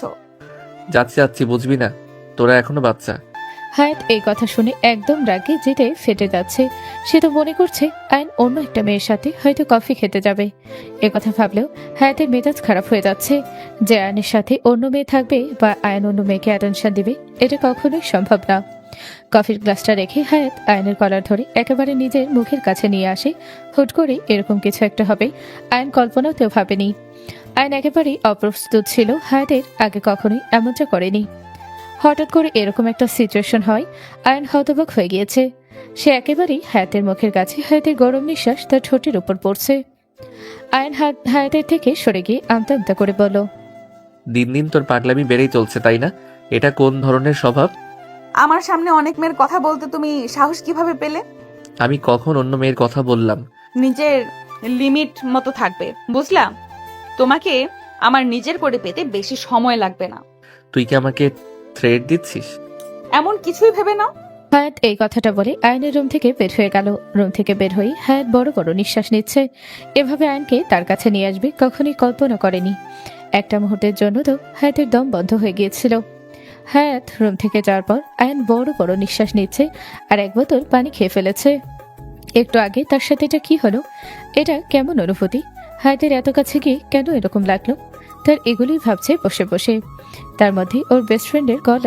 যাচ্ছি যাচ্ছি, বুঝবি না? তোরা এখনো বাচ্চা। হায়াত এই কথা শুনে একদম রাগে যেতে ফেটে যাচ্ছে। সে তো মনে করছে আয়ন অন্য একটা মেয়ের সাথে হয়তো কফি খেতে যাবে। এ কথা ভাবলেও হায়াতের মেজাজ খারাপ হয়ে যাচ্ছে। যে আয়নের সাথে অন্য মেয়ে থাকবে বা আয়ন অন্য মেয়েকে অ্যাটেনশন দিবে, এটা কখনোই সম্ভব না। কফির গ্লাসটা রেখে হায়াত আয়নের কলার ধরে একেবারে নিজের মুখের কাছে নিয়ে আসে। হুট করে এরকম কিছু একটা হবে আয়ন কল্পনাতেও ভাবেনি। আয়ন একেবারেই অপ্রস্তুত ছিল, হায়াতের আগে কখনোই এমনটা করেনি। হঠাৎ করে এরকম একটা সিচুয়েশন হয়, আয়ন হতবাক হয়ে গিয়েছে। সে একেবারেই হায়াতের মুখের কাছে, হায়াতের গরম নিঃশ্বাস তার ঠোঁটের উপর পড়ছে। আয়ন হায়াতের থেকে সরে গিয়ে আমতা আমতা করে বলল, দিন দিন তোর পাগলামি বেড়েই চলছে, তাই না? এটা কোন ধরনের স্বভাব? আমার সামনে অনেক মেয়ের কথা বলতে তুমি সাহস কিভাবে পেলে? আমি কখন অন্য মেয়ের কথা বললাম? নিজের লিমিট মতো থাকবে, বুঝলাম? তোমাকে আমার নিজের করে পেতে বেশি সময় লাগবে না। তুই কি আমাকে থ্রেট দিচ্ছিস? এমন কিছুই ভেবে নাও। হায়াত এই কথাটা বলে আয়নের রুম থেকে বের হয়ে গেল। রুম থেকে বের হয়ে হায়াত বড় বড় নিঃশ্বাস নিচ্ছে। এভাবে আয়নকে তার কাছে নিয়ে আসবে কখনোই কল্পনা করেনি। একটা মুহূর্তের জন্য তো হায়াতের দম বন্ধ হয়ে গিয়েছিল। হায়াত রুম থেকে যাওয়ার পর আয়ন বড় বড় নিঃশ্বাস নিচ্ছে আর এক বোতল পানি খেয়ে ফেলেছে। একটু আগে তার সাথে এটা কি হলো? এটা কেমন অনুভূতি? হায়াতের এত কাছে গিয়ে কেন এরকম লাগলো? তার এগুলোই ভাবছে বসে বসে। তার মধ্যে ওর বেস্ট ফ্রেন্ডের কল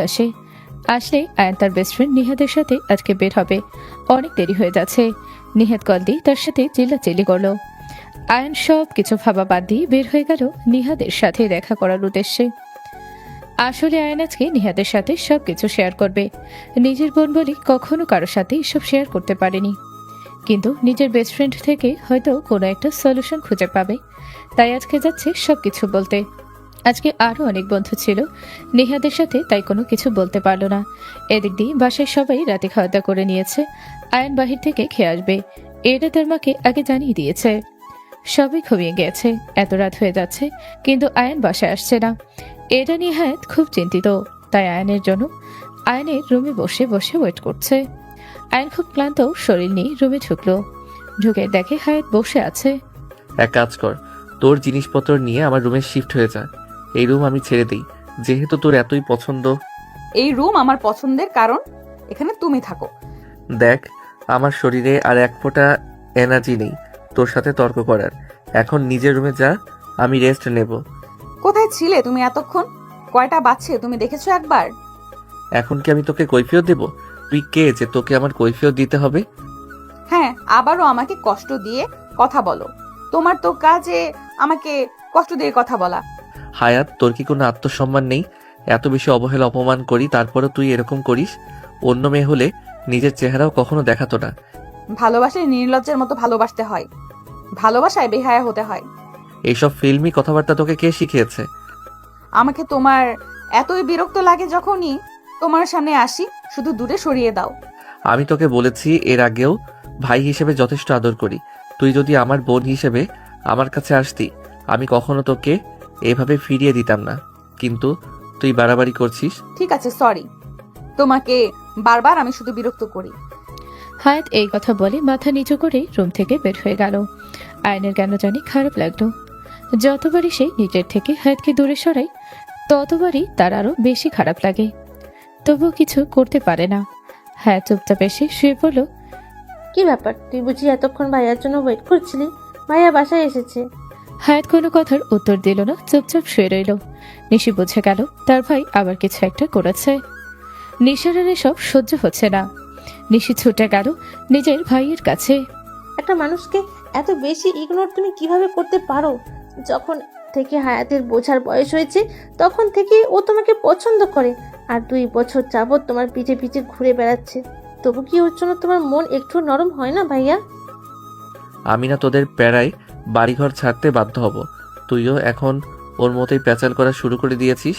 আসলে আয়ন তার বেস্ট ফ্রেন্ড নিহাদের সাথে আজকে বের হবে। অনেক দেরি হয়ে যাচ্ছে। নিহাদ কল দিয়ে তার সাথে চিল্লাচিল্লি করলো। আয়ন সব কিছু ভাবা বাদ দিয়ে বের হয়ে গেল নিহাদের সাথে দেখা করার উদ্দেশ্যে। আসলে আয়ন আজকে নিহাদের সাথে সবকিছু শেয়ার করবে। নিজের বোন বলে কখনো কারোর সাথে এসব শেয়ার করতে পারেনি, কিন্তু নিজের বেস্ট ফ্রেন্ড থেকে হয়তো কোনো একটা সলিউশন খুঁজে পাবে, তাই আজকে যাচ্ছে সবকিছু বলতে। আজকে আরো অনেক বন্ধু ছিল নিহাদের সাথে, তাই কোনো কিছু বলতে পারলো না। এদিক দিয়ে বাসায় সবাই রাতে খাওয়া দাওয়া করে নিয়েছে। আয়ন বাহির থেকে খেয়ে আসবে, এটা তার মাকে আগে জানিয়ে দিয়েছে। সবাই ঘুমিয়ে গিয়েছে, এত রাত হয়ে যাচ্ছে কিন্তু আয়ন বাসায় আসছে না। এটা নিয়ে হায়াত খুব চিন্তিত, তাই আয়নের জন্য আয়নের রুমে বসে বসে ওয়েট করছে। আয়ন খুব ক্লান্ত শরীর নিয়ে রুমে ঢুকলো। ঢুকে দেখে হায়াত বসে আছে। এক কাজ কর, তোর জিনিসপত্র নিয়ে আমার রুমে শিফট হয়ে যা। এই রুম আমি ছেড়ে দিই, যেহেতু তোর এতই পছন্দ। এই রুম আমার পছন্দের, কারণ এখানে তুমি থাকো। দেখ, আমার শরীরে আর এক ফোঁটা এনার্জি নেই তোর সাথে তর্ক করার। এখন নিজের রুমে যা, আমি রেস্ট নেব। কোথায় ছিলে তুমি এতক্ষণ? কয়টা বাজছে তুমি দেখেছো একবার? এখন কি আমি তোকে কৈফিয়ত দেব? তুই কে যে তোকে আমার কৈফিয়ত দিতে হবে? হ্যাঁ, আবারও আমাকে কষ্ট দিয়ে কথা বলো। তোমার তো কাজে আমাকে কষ্ট দিয়ে কথা বলা। হায়াত, তোর কি কোনো আত্মসম্মান নেই? এত বেশি অবহেলা অপমান করি, তারপরে তুই এরকম করিস। অন্য মেয়ে হলে নিজের চেহারাও কখনো দেখাতো না। ভালোবাসায় নির্লজ্জের মতো ভালোবাসতে হয়, ভালোবাসায় বেহায়া হতে হয়। এইসব ফিল্মি কথাবার্তা তোকে কে শিখিয়েছে? আমাকে তোমার এতই বিরক্ত লাগে যখনই তোমার সামনে আসি, শুধু দূরে সরিয়ে দাও। আমি তোকে বলেছি এর আগেও, ভাই হিসেবে যথেষ্ট আদর করি। তুই যদি আমার বোন হিসেবে আমার কাছে আসতি, আমি কখনো তোকে এভাবে ফিরিয়ে দিতাম না, কিন্তু তুই বাড়াবাড়ি করছিস। ঠিক আছে, সরি। তোমাকে বারবার আমি শুধু বিরক্ত করি। হায়াত এই কথা বলে মাথা নিচু করে রুম থেকে বের হয়ে গেল। আয়নের কেন জানি খারাপ লাগলো। যতবারই সে নিজের থেকে হায়াতকে দূরে সরায়, ততবারই তার আরো বেশি খারাপ লাগে। তবুও কিছু করতে পারে না। হ্যাঁ চুপচাপ এসে শুয়ে পড়ল। কি ব্যাপার, তুই বুঝি এতক্ষণ ভাইয়ার জন্য ওয়েট করছিলি? ভাইয়া বাসায় এসেছে। হায়াত কোনো কথার উত্তর দিল না, চুপচাপ শুয়ে রইল। নিশি বুঝে গেল তার ভাই আবার কিছু একটা করেছে। নিশার আর এসব সহ্য হচ্ছে না। নিশি ছুটে গেল নিজের ভাইয়ের কাছে। একটা মানুষকে এত বেশি ইগনোর তুমি কিভাবে করতে পারো? যখন থেকে হায়াতের বোঝার বয়স হয়েছে তখন থেকে ও তোমাকে পছন্দ করে, আর 2 বছর যাবৎ তোমার পিঠে পিঠে ঘুরে বেড়াচ্ছে। তবু কি ওর জন্য তোমার মন একটু নরম হয় না ভাইয়া? আমি না তোদের প্যারায় বাড়িঘর ছাড়তে বাধ্য হব। তুইও এখন ওর মতোই প্যাচাল করা শুরু করে দিয়েছিস।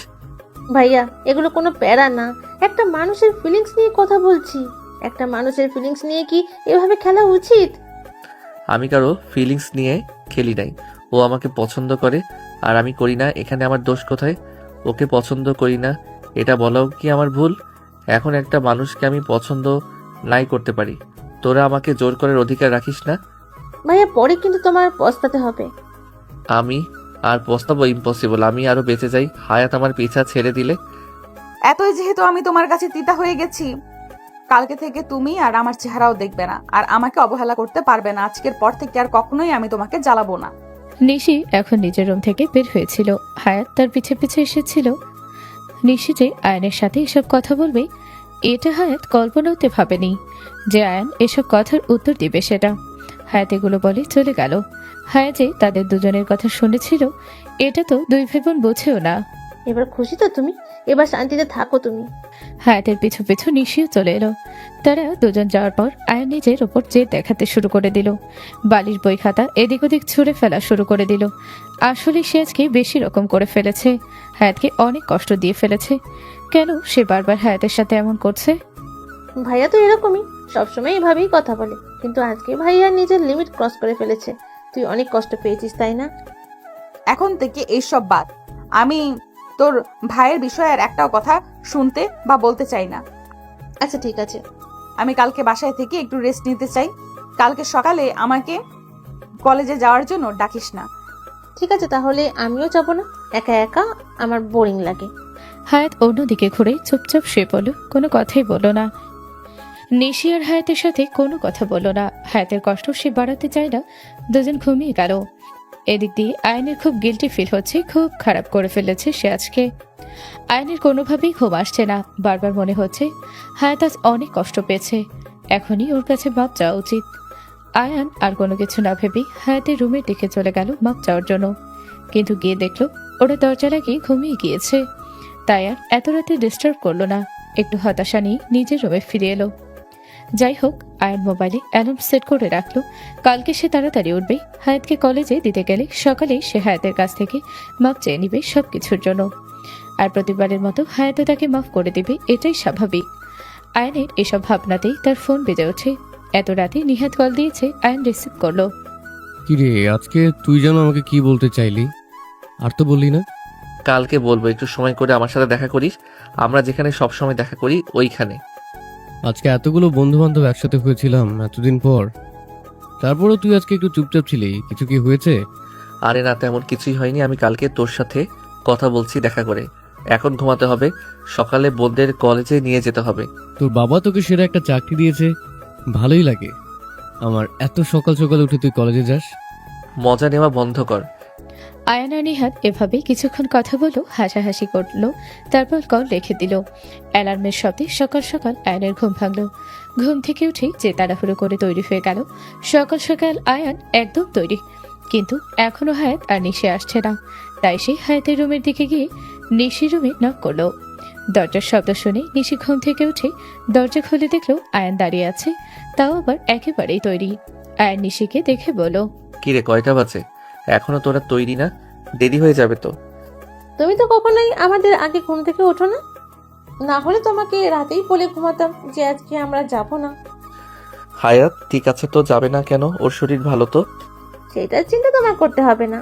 ভাইয়া এগুলো কোনো প্যারা না, একটা মানুষের ফিলিংস নিয়ে কথা বলছি। একটা মানুষের ফিলিংস নিয়ে কি এভাবে খেলা উচিত? আমি কারো ফিলিংস নিয়ে খেলি নাই। ও আমাকে পছন্দ করে আর আমি করি না, এখানে আমার দোষ কোথায়? ওকে পছন্দ করি না এটা বলাও কি আমার ভুল? এখন একটা মানুষকে আমি পছন্দ নাই করতে পারি, তোরা আমাকে জোর করার অধিকার রাখিস না। ভাইয়া পরে কিন্তু তোমার পস্তাতে হবে। আমি আর পস্তাবো? ইম্পসিবল। আমি আরো বেঁচে যাই হায়াত আমার পিছা ছেড়ে দিলে। এতই যেহেতু আমি তোমার কাছে তিতা হয়ে গেছি, কালকে থেকে তুমি আর আমার চেহারাও দেখবে না, আর আমাকে অবহেলা করতে পারবে না। আজকের পর থেকে আর কখনোই আমি তোমাকে জ্বালাবো না। নিশি এখন নিজের রুম থেকে বের হয়েছিল। হায়াত তার পিছে পিছে এসেছিল। নিশি যে আয়নের সাথে এসব কথা বলবে এটা হায়াত কল্পনাতে ভাবেনি, যে আয়ন এসব কথার উত্তর দিবে সেটা। হায়াত এগুলো বলে চলে গেল। হায়াত যে তাদের দুজনের কথা শুনেছিল এটা তো দুই ভাই বোন বোঝেও না। এবার খুশি তো তুমি? এবার শান্তিতে থাকো তুমি। হায়াতের পিছু পিছু নিশিও চলে এলো। তারা দুজন যাওয়ার পর আয়ন নিজের ওপর জেদ দেখাতে শুরু করে দিল। বালির বই খাতা এদিক ওদিক ছুঁড়ে ফেলা শুরু করে দিল। আসলে সে আজকে বেশি রকম করে ফেলেছে, হায়াতকে অনেক কষ্ট দিয়ে ফেলেছে। কেন সে বারবার হায়াতের সাথে এমন করছে? ভাইয়া তো এরকমই, সবসময় এভাবেই কথা বলে, কিন্তু আজকে ভাইয়া নিজের লিমিট ক্রস করে ফেলেছে। তুই অনেক কষ্ট পেয়েছিস তাই না? এখন থেকে এইসব বাদ। আমি তোর ভাইয়ের বিষয়ে আর একটাও কথা শুনতে বা বলতে চাই না। আচ্ছা ঠিক আছে। আমি কালকে বাসায় থেকে একটু রেস্ট নিতে চাই। কালকে সকালে আমাকে কলেজে যাওয়ার জন্য ডাকিস না। ঠিক আছে তাহলে আমিও যাব না, একা একা আমার বোরিং লাগে। হায়াত অন্যদিকে ঘুরে চুপচাপ শুয়ে পড়ল, কোনো কথাই বলল না। নিশি আর হায়াতের সাথে কোনো কথা বলল না। হায়াতের কষ্ট সে বাড়াতে চায় না। দুজন ঘুমিয়ে গেল। এদিক দিয়ে আয়নের খুব গিল্টি ফিল হচ্ছে, খুব খারাপ করে ফেলেছে সে আজকে। আয়নের কোনোভাবেই ঘুম আসছে না, বারবার মনে হচ্ছে হায়াত আজ অনেক কষ্ট পেয়েছে, এখনই ওর কাছে মাপ চাওয়া উচিত। আয়ান আর কোনো কিছু না ভেবে হায়াতের রুমের দিকে চলে গেল মাপ চাওয়ার জন্য, কিন্তু গিয়ে দেখলো ওরা দরজা লাগিয়ে ঘুমিয়ে গিয়েছে। তাই আর এত রাতে ডিস্টার্ব করলো না, একটু হতাশা নিয়ে নিজের রুমে ফিরে এলো। যাই হোক, আয়ন মোবাইলে অ্যালার্ম সেট করে রাখলো, কালকে সে তাড়াতাড়ি উঠবে। হায়াতকে কলেজে দিতে গেলে সকালেই সে হায়াতের কাছ থেকে মাপ চেয়ে নিবে সবকিছুর জন্য, আর প্রতিবারের মতো হায়াতও তাকে মাফ করে দিবে, এটাই স্বাভাবিক। আয়নের এসব ভাবনাতেই তার ফোন বেজে ওঠে। এত রাতে নিহাত কল দিয়েছে, আয়ন রিসিভ করলো। কিরে, আজকে তুই যেন আমাকে কি বলতে চাইলি, আর তো বললি না? কালকে বলবো, একটু সময় করে আমার সাথে দেখা করিস। আমরা যেখানে সব সময় দেখা করি ওইখানে। আজকে এতগুলো বন্ধু বান্ধব একসাথে হয়েছিলাম এতদিন পর, তারপরেও তুই আজকে একটু চুপচাপ ছিলি, কিছু কি হয়েছে? আরে না, তেমন কিছুই হয়নি। আমি কালকে তোর সাথে কথা বলছি দেখা করে। এখন ঘুমাতে হবে, সকালে বোনদের কলেজে নিয়ে যেতে হবে। তোর বাবা তোকে সেরা একটা চাকরি দিয়েছে, ভালোই লাগে আমার। এত সকাল সকাল উঠে তুই কলেজে যাস? মজা নেওয়া বন্ধ কর। আয়ান আর নিহাত এভাবে কিছুক্ষণ কথা বলল, হাসাহাসি করলো, তারপর কল রেখে দিল। অ্যালার্মের শব্দে সকাল সকাল আয়ানের ঘুম ভাঙল। ঘুম থেকে উঠে যে তাড়াহুড়ো করে তৈরি হয়ে গেল। সকাল সকাল আয়ান একদম তৈরি, কিন্তু এখনো হায়াত আর নিশি আসছে না। তাই সে হায়াতের রুমের দিকে গিয়ে নিশির রুমে নক করলো। দরজার শব্দ শুনে নিশি ঘুম থেকে উঠে দরজা খুলে দেখলো আয়ান দাঁড়িয়ে আছে, তাও আবার একেবারেই তৈরি। আয়ান নিশিকে দেখে বলল, কিরে, কয়টা বাজে? এখনো তোরা তৈরি না? দেরি হয়ে যাবে তো। তুমি তো কখনোই আমাদের আগে ঘুম থেকে ওঠো না, না হলে তোমাকে রাতেই বলে ঘুমাতাম যে আজকে আমরা যাব না। হায়াত ঠিক আছে তো, যাবে না কেন? ওর শরীর ভালো তো। সেটার চিন্তা তোমার করতে হবে না।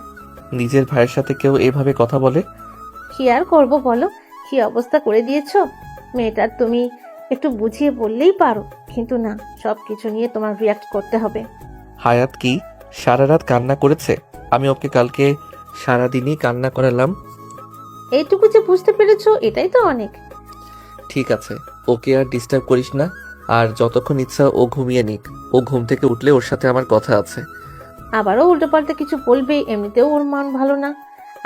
নিজের ভাইয়ের সাথে কেউ এভাবে কথা বলে? কি আর করবো বলো, কি অবস্থা করে দিয়েছো মেয়েটার। তুমি একটু বুঝিয়ে বললেই পারো, কিন্তু না, সবকিছু নিয়ে তোমার রিয়াক্ট করতে হবে। হায়াত কি সারা রাত কান্না করেছে? আমি ওকে কালকে সারাদিনই কান্না করালাম। এইটুকু যে বুঝতে পেরেছো এটাই তো অনেক। ঠিক আছে, ওকে আর ডিস্টার্ব করিস না। আর যতক্ষণ ইচ্ছা ও ঘুমিয়ে নিক। ও ঘুম থেকে উঠলে ওর সাথে আমার কথা আছে। আবারও উল্টোপাল্টা কিছু বলবে, এমনিতেও ওর মান ভালো না,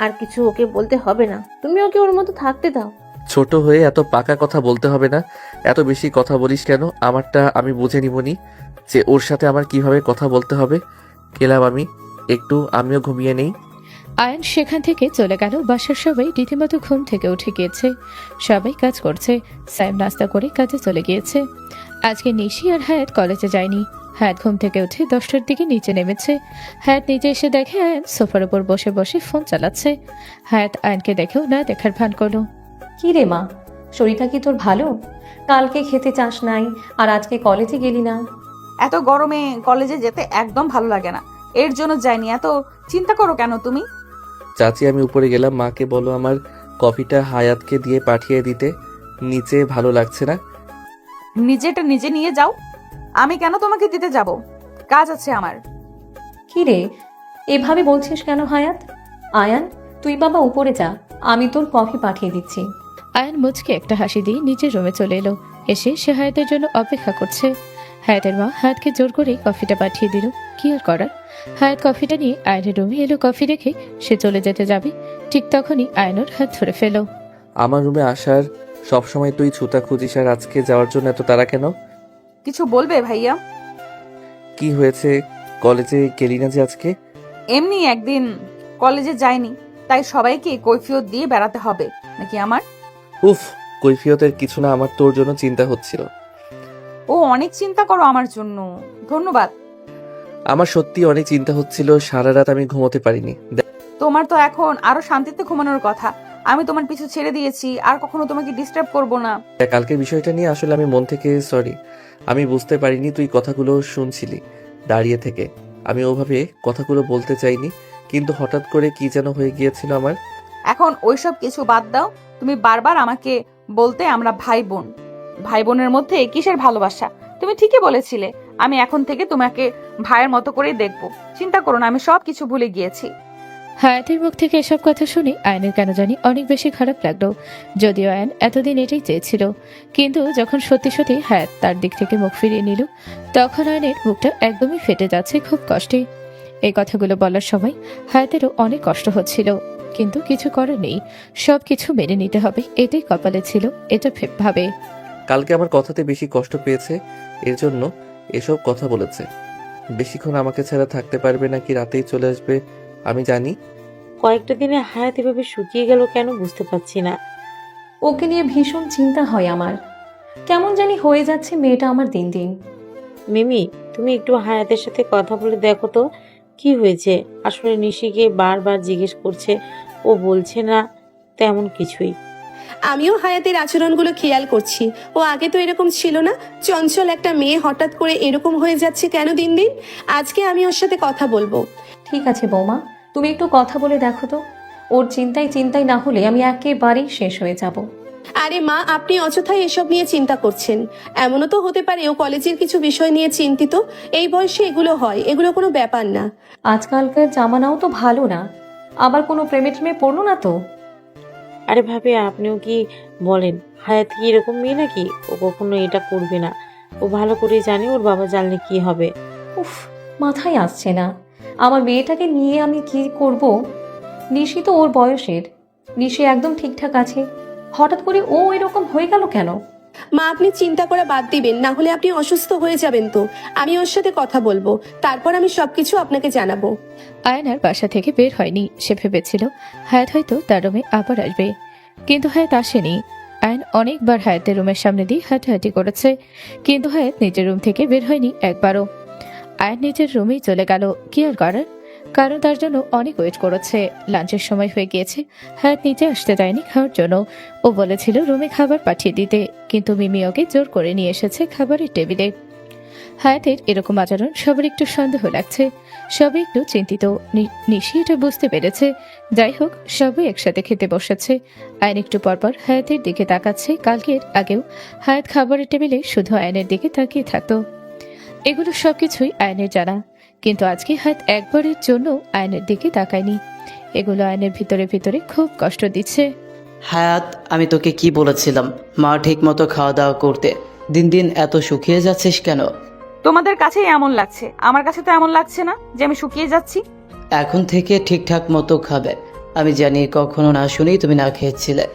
আর কিছু ওকে বলতে হবে না, তুমি ওকে ওর মতো থাকতে দাও। ছোট হয়ে এত পাকা কথা বলতে হবে না। এত বেশি কথা বলিস কেন? আমারটা আমি বুঝে নিবনি যে ওর সাথে আমার কিভাবে কথা বলতে হবে। গেলাম আমি, আমিও ঘুমিয়ে নেই। আয়ান সেখান থেকে চলে গেল। বাসার সবাই রীতিমতো ঘুম থেকে উঠে গিয়েছে, সবাই কাজ করছে। সাইম নাস্তা করে কাজে চলে গিয়েছে। আজকে নিশি আর হায়াত কলেজে যায়নি। হায়াত ঘুম থেকে উঠে 10টার দিকে নিচে নেমেছে। হায়াত নিচে এসে দেখে আয়ান সোফার উপর বসে বসে ফোন চালাচ্ছে। হায়াত আয়ানকে দেখেও না দেখার ভান করলো। কি রে মা, শরীরটা কি তোর ভালো? কালকে খেতে চাস নাই, আর আজকে কলেজে গেলি না। এত গরমে কলেজে যেতে একদম ভালো লাগে না, এর জন্য যাইনি। এত চিন্তা করো কেন তুমি? চাচি, আমি উপরে গেলাম। মাকে বলো আমার কফিটা হায়াতকে দিয়ে পাঠিয়ে দিতে। নিচে ভালো লাগছে না। নিজেটা নিজে নিয়ে যাও, আমি কেন তোমাকে দিতে যাব? কাজ আছে আমার। কি রে, এভাবে বলছিস কেন হায়াত? আয়ান, তুই বাবা উপরে যা, আমি তোর কফি পাঠিয়ে দিচ্ছি। আয়ান মুচকে একটা হাসি দিয়ে নিচের রুমে চলে এলো। এসে সে হায়াতের জন্য অপেক্ষা করছে। হায়াতের মা হায়াতকে জোর করে কফিটা পাঠিয়ে দিল। কি আর করার। হায়াত কফিটা নিয়ে আয়নের রুমে এলো। কফি রেখে সে চলে যেতে যাবে, ঠিক তখনই আয়নুর হাত ধরে ফেল। আমার রুমে আসার সবসময় তুই ছুতা খুঁজিস, আর আজকে যাওয়ার জন্য এত তাড়া কেন? কিছু বলবে ভাইয়া? কি হয়েছে? কলেজে গেলি না যে আজকে? এমনি একদিন কলেজে যাইনি, তাই সবাইকে কৈফিয়ত দিয়ে বেড়াতে হবে নাকি আমার? উফ, কৈফিয়তের কিছু না, আমার তোর জন্য চিন্তা হচ্ছিল। ও অনেক চিন্তা করো আমার জন্য, ধন্যবাদ। আমার সত্যি অনেক চিন্তা হচ্ছিল, সারা রাত আমি ঘুমোতে পারিনি। তোমার তো এখন আরো শান্তিতে ঘুমানোর কথা। আমি তোমার পিছু ছেড়ে দিয়েছি, আর কখনো তোমাকে ডিস্টার্ব করব না। কালকের বিষয়টা নিয়ে আসলে আমি মন থেকে সরি। আমি বুঝতে পারিনি তুই কথাগুলো শুনছিলি দাঁড়িয়ে থেকে। আমি ওভাবে কথাগুলো বলতে চাইনি, কিন্তু হঠাৎ করে কি যেন হয়ে গিয়েছিল আমার। এখন ওইসব কিছু বাদ দাও। তুমি বারবার আমাকে বলতে আমরা ভাই বোন। ভাই বোনের মধ্যে কিসের ভালোবাসা? তুমি ঠিকই বলেছিলে। আমি এখন থেকে তোমাকে ভাইয়ের মতো করেই দেখবো। চিন্তা করো না, আমি সব কিছু ভুলে গিয়েছি। হায়াতের মুখ থেকে এসব কথা শুনে আয়নের কেন জানি অনেক বেশি খারাপ লাগলো। যদিও আয়ন এতদিন এটাই চেয়েছিল, কিন্তু যখন সত্যি সত্যি হায়াত তার দিক থেকে মুখ ফিরিয়ে নিল, তখন আয়নের মুখটা একদমই ফেটে যাচ্ছে খুব কষ্টে। এই কথাগুলো বলার সময় হায়াতেরও অনেক কষ্ট হচ্ছিল, কিন্তু কিছু করার নেই। সব কিছু মেনে নিতে হবে, এটাই কপালে ছিল, এটা ভাবে। কালকে আমার কথাতে বেশি কষ্ট পেয়েছে, এর জন্য এসব কথা বলেছে। বেশিক্ষণ আমাকে ছাড়া থাকতে পারবে নাকি রাতেই চলে আসবে আমি জানি। কয়েকটা দিনে হায়াত এভাবে শুকিয়ে গেল কেন বুঝতে পারছি না। ওকে নিয়ে ভীষণ চিন্তা হয় আমার। কেমন জানি হয়ে যাচ্ছে মেয়েটা আমার দিন দিন। মিমি, তুমি একটু হায়াতের সাথে কথা বলে দেখো তো কি হয়েছে। আসলে নিশিকে বারবার জিজ্ঞেস করছে, ও বলছে না তেমন কিছুই। আমিও হায়াতের আচরণগুলো খেয়াল করছি। ও আগে তো এরকম ছিল না। চঞ্চল একটা মেয়ে হঠাৎ করে এরকম হয়ে যাচ্ছে কেন দিন দিন? আজকে আমি ওর সাথে কথা বলবো। ঠিক আছে বৌমা, তুমি একটু কথা বলে দেখো তো। ওর চিন্তায় চিন্তায় না হলে আমি একেবারেই শেষ হয়ে যাব। আরে মা, আপনি অযথাই এসব নিয়ে চিন্তা করছেন। এমনও তো হতে পারে ও কলেজের কিছু বিষয় নিয়ে চিন্তিত। এই বয়সে এগুলো হয়, এগুলো কোনো ব্যাপার না। আজকালকার জামানাও তো ভালো না, আবার কোনো প্রেমে টেমে পড়লো না তো? আরে ভাবে, আপনিও কি বলেন? হায়াত কি এরকম মেয়ে নাকি? ও কখনো এটা করবে না। ও ভালো করে জানে ওর বাবা জানলে কি হবে। উফ, মাথায় আসছে না। আমার মেয়েটাকে নিয়ে আমি কি করব? নিশি তো ওর বয়সের, নিশি একদম ঠিকঠাক আছে, হঠাৎ করে ও এরকম হয়ে গেল কেন? মা, আপনি চিন্তা করা বাদ দিবেন, না হলে আপনি অসুস্থ হয়ে যাবেন। তো আমি ওর সাথে কথা বলবো, তারপর আমি সবকিছু আপনাকে জানাবো। আয়ন আর বাসা থেকে বের হয়নি। সে ভেবেছিল হায়াত হয়তো তার রুমে আবার আসবে, কিন্তু হায়াত আসেনি। আয়ন অনেকবার হায়াতের রুমের সামনে দিয়ে হাঁটাহাঁটি করেছে, কিন্তু হায়াত নিজের রুম থেকে বের হয়নি একবারও। আয়ন নিজের রুমেই চলে গেল। কি আর করার, কারণ তার জন্য অনেক ওয়েট করেছে। লাঞ্চের সময় হয়ে গিয়েছে। হায়াত নিচে আসতে দেয়নি খাওয়ার জন্য। ও বলেছিল রুমে খাবার পাঠিয়ে দিতে, কিন্তু মিমি ওকে জোর করে নিয়ে এসেছে খাবারের টেবিলে। হায়াতের এরকম আচরণ সবার একটু সন্দেহ লাগছে। সবাই একটু চিন্তিত। নিশি এটা বুঝতে পেরেছে। যাই হোক, সবাই একসাথে খেতে বসেছে। আয়ন একটু পরপর হায়াতের দিকে তাকাচ্ছে। কালকের আগেও হায়াত খাবারের টেবিলে শুধু আয়নের দিকে তাকিয়ে থাকতো। এগুলো সবকিছুই আয়নের জানা, কিন্তু আজকে হায়াত একবারের জন্য আয়নের দিকে তাকায়নি। এগুলো আয়নের ভিতরে ভিতরে খুব কষ্ট দিচ্ছে। হায়াত, আমি তোকে কি বলেছিলাম মা ঠিক মতো খাওয়া দাওয়া করতে? দিন দিন এত শুকিয়ে যাচ্ছিস কেন? তোমাদের কাছেই এমন লাগছে, আমার কাছে তো এমন লাগছে না যে আমি শুকিয়ে যাচ্ছি। এখন থেকে ঠিকঠাক মতো খাবে। আমি জানি কখনো না শুনেই তুমি না খেয়েছিলে।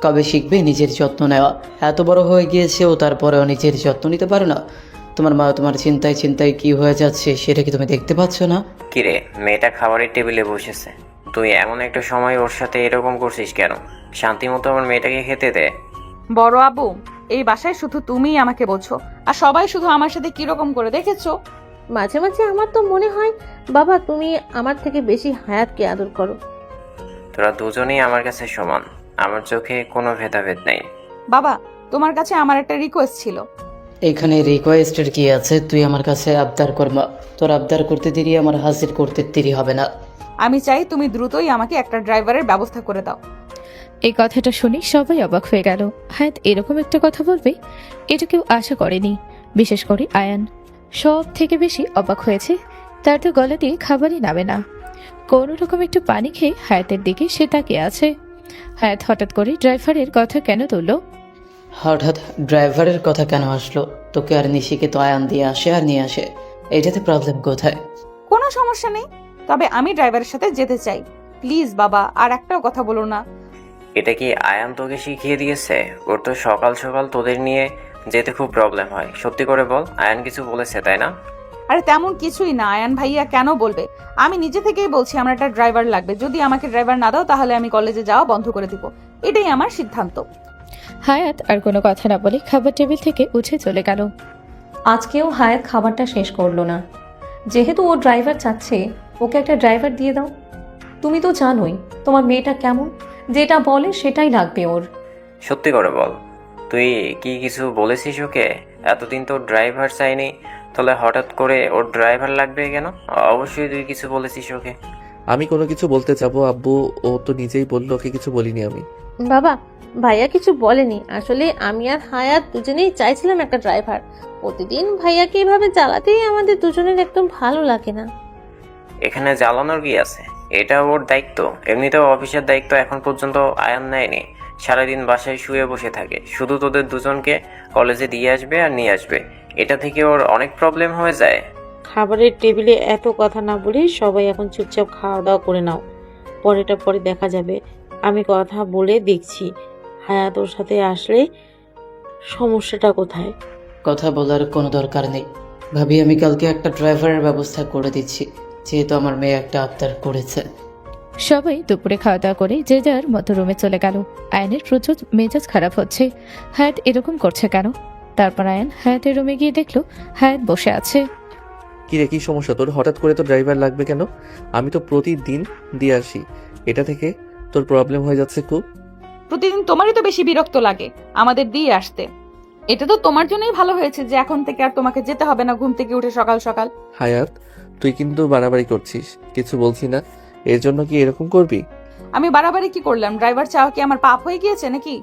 কবে শিখবে নিজের যত্ন নেওয়া? এত বড় হয়ে গিয়েছে ও, তারপরেও নিজের যত্ন নিতে পারো না। তোমার মা তোমার চিন্তায় চিন্তায় কি হয়ে যাচ্ছে সেটা কি তুমি দেখতে পাচ্ছ না? কিরে, মেয়েটা খাবারের টেবিলে বসেছে, তুই এমন একটা সময় ওর সাথে এরকম করছিস কেন? শান্তি মতো আমার মেয়েটাকে খেতে দে। বড় আবু, এই বাসায় শুধু তুমিই আমাকে বোঝো, আর সবাই শুধু আমার সাথে কিরকম করে দেখেছো। মাঝে মাঝে আমার তো মনে হয় বাবা তুমি আমার থেকে বেশি হায়াতকে আদর করো। তোরা দুজনেই আমার কাছে সমান, আমার চোখে কোনো ভেদাভেদ নেই। বাবা, তোমার কাছে আমার একটা রিকোয়েস্ট ছিল। এখানে রিকোয়েস্টের কি আছে? তুই আমার কাছে আবদার কর মা। তোর আবদার করতে দেরি আমার হাজির করতে দেরি হবে না। আমি চাই তুমি দ্রুতই আমাকে একটা ড্রাইভারের ব্যবস্থা করে দাও। এই কথাটা শুনে সবাই অবাক হয়ে গেল। হায়াত এরকম একটা কথা বলবে এটা কেউ আশা করেনি, বিশেষ করে আয়ান। সব থেকে বেশি অবাক হয়েছে তার তো গলা দিয়ে খাবারই নামে না। কোনো রকম একটু পানি খেয়ে হায়াতের দিকে সে তাকিয়ে আছে। হায়াত হঠাৎ করে ড্রাইভারের কথা কেন তুলল? হঠাৎ ড্রাইভারের কথা কেন আসলো? তোকে আর নিশিকে তো আয়ান দিয়ে আসে আর নিয়ে আসে, এটাতে প্রবলেম কোথায়? কোনো সমস্যা নেই, তবে আমি ড্রাইভারের সাথে যেতে চাই। প্লিজ বাবা, আর একটাও কথা বলো না। এটা কি আয়ান তোকে শিখিয়ে দিয়েছে? ওর তো সকাল সকাল তোদের নিয়ে যেতে খুব প্রবলেম হয়। সত্যি করে বল, আয়ান কিছু বলেছে তাই না? আরে তেমন কিছুই না, আয়ান ভাইয়া কেন বলবে? আমি নিজে থেকেই বলছি আমার একটা ড্রাইভার লাগবে। যদি আমাকে ড্রাইভার না দাও তাহলে আমি কলেজে যাওয়া বন্ধ করে দিব। এটাই আমার সিদ্ধান্ত। হায়াত আর কোনো কথা না বলে খাবার টেবিল থেকে উঠে চলে গেল। আজকেও হায়াত খাবারটা শেষ করলো না। যেহেতু ও ড্রাইভার চাচ্ছে, ওকে একটা ড্রাইভার দিয়ে দাও। তুমি তো জানোই তোমার মেয়েটা কেমন, যেটা বলে সেটাই লাগবে ওর। সত্যি করে বল, তুই কি কিছু বলেছিস ওকে? এতদিন তো ড্রাইভার চাইনি, তাহলে হঠাৎ করে ওর ড্রাইভার লাগবে কেন? অবশ্যই তুই কিছু বলেছিস ওকে। আমি কোনো কিছু বলতে যাবো আব্বু, ও তো নিজেই বললো, ওকে কিছু বলিনি আমি। বাবা, ভাইয়া কিছু বলেনি। আসলে আমি আর হায়াত দুজনেই চাইছিলাম একটা ড্রাইভার। প্রতিদিন ভাইয়াকে এভাবে চালাতেই আমাদের দুজনের একদম ভালো লাগে না। এখানে জ্বালানোর কি আছে? এটা ওর দায়িত্ব। এমনিতেও অফিসের দায়িত্ব এখন পর্যন্ত আয়ান নেয়নি। সারাদিন বাসায় শুয়ে বসে থাকে, শুধু তোদের দুজনকে কলেজে দিয়ে আসবে আর নিয়ে আসবে। এটা থেকে ওর অনেক প্রবলেম হয়ে যায়। খাবারের টেবিলে এত কথা না বলে সবাই এখন চুপচাপ খাওয়া দাওয়া করে নাও, পরেটা পরে দেখা যাবে। আমি কথা বলে দেখছি হায়াত ওর সাথে আসলে সমস্যাটা কোথায়। কথা বলার কোনো দরকার নেই ভাবি, আমি কালকে একটা ড্রাইভারের ব্যবস্থা করে দিচ্ছি, যেহেতু আমার মেয়ে একটা আবদার করেছে। সবাই দুপুরে খাওয়া দাওয়া করে যে যার মতো রুমে চলে গেল। আয়নের প্রচুর মেজাজ খারাপ হচ্ছে, হায়াত এরকম করছে কেন? তারপর আয়ন হায়াতের রুমে গিয়ে দেখলো হায়াত বসে আছে। কি রে, কি সমস্যা তোর? হঠাৎ করে তো ড্রাইভার লাগবে কেন? আমি তো প্রতিদিন দিয়ে আসি, এটা থেকে তোর প্রবলেম হয়ে যাচ্ছে খুব। প্রতিদিন তোমারই তো বেশি বিরক্ত লাগে আমাদের দিয়ে আসতে। এটা তো তোমার জন্যই ভালো হয়েছে যে এখন থেকে আর তোমাকে যেতে হবে না ঘুম থেকে উঠে সকাল সকাল। হায়াত, তুই কিন্তু বাড়াবাড়ি করছিস। কিছু বলছি না, এর জন্য কি এরকম করবি? আমি বাড়াবাড়ি কি করলাম? ড্রাইভার চাওয়া কি আমার পাপ হয়ে গিয়েছে নাকি?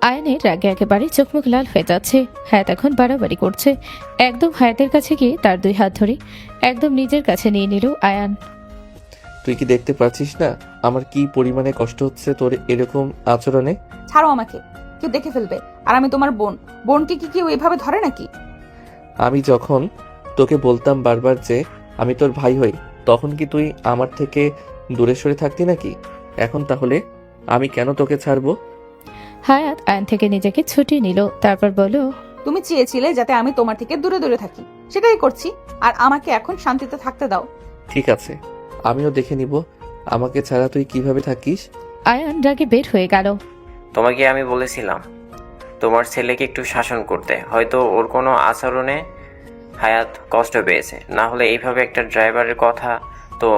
আয়নের রাগে একেবারে চোখ মুখ লাল হয়ে যাচ্ছে। হায়াত এখন বাড়াবাড়ি করছে। একদম হায়াতের কাছে গিয়ে তার দুই হাত ধরে একদম নিজের কাছে নিয়ে নিল আয়ান। তুই কি দেখতে পাচ্ছিস না আমার কি পরিমাণে কষ্ট হচ্ছে তোর এরকম আচরণে? ছাড়ো আমাকে, কেউ দেখে ফেলবে। আর আমি তোমার বোন, বোনকে কি কেউ এভাবে ধরে নাকি? আমি যখন তোকে বলতাম বারবার যে আমি তোর ভাই হই, তখন কি তুই আমার থেকে দূরে সরে থাকতি নাকি? এখন তাহলে আমি কেন তোকে ছাড়বো? হায়াত আয়ন থেকে নিজেকে ছুটিয়ে নিল, তারপর বলল, তুমি চেয়েছিলে যাতে আমি তোমার থেকে দূরে দূরে থাকি, সেটাই করছি। আর আমাকে এখন শান্তিতে থাকতে দাও। ঠিক আছে, আমিও দেখে নিব আমাকে ছাড়া তুই কিভাবে থাকিস। আয়ান রাগে বের হয়ে গেল। তোমাকে আমি বলেছিলাম তোমার ছেলেকে একটু শাসন করতে, হয়তো ওর কোনো আচরণে হায়াত কষ্ট পেয়েছে, না হলে এইভাবে একটা ড্রাইভারের কথা তো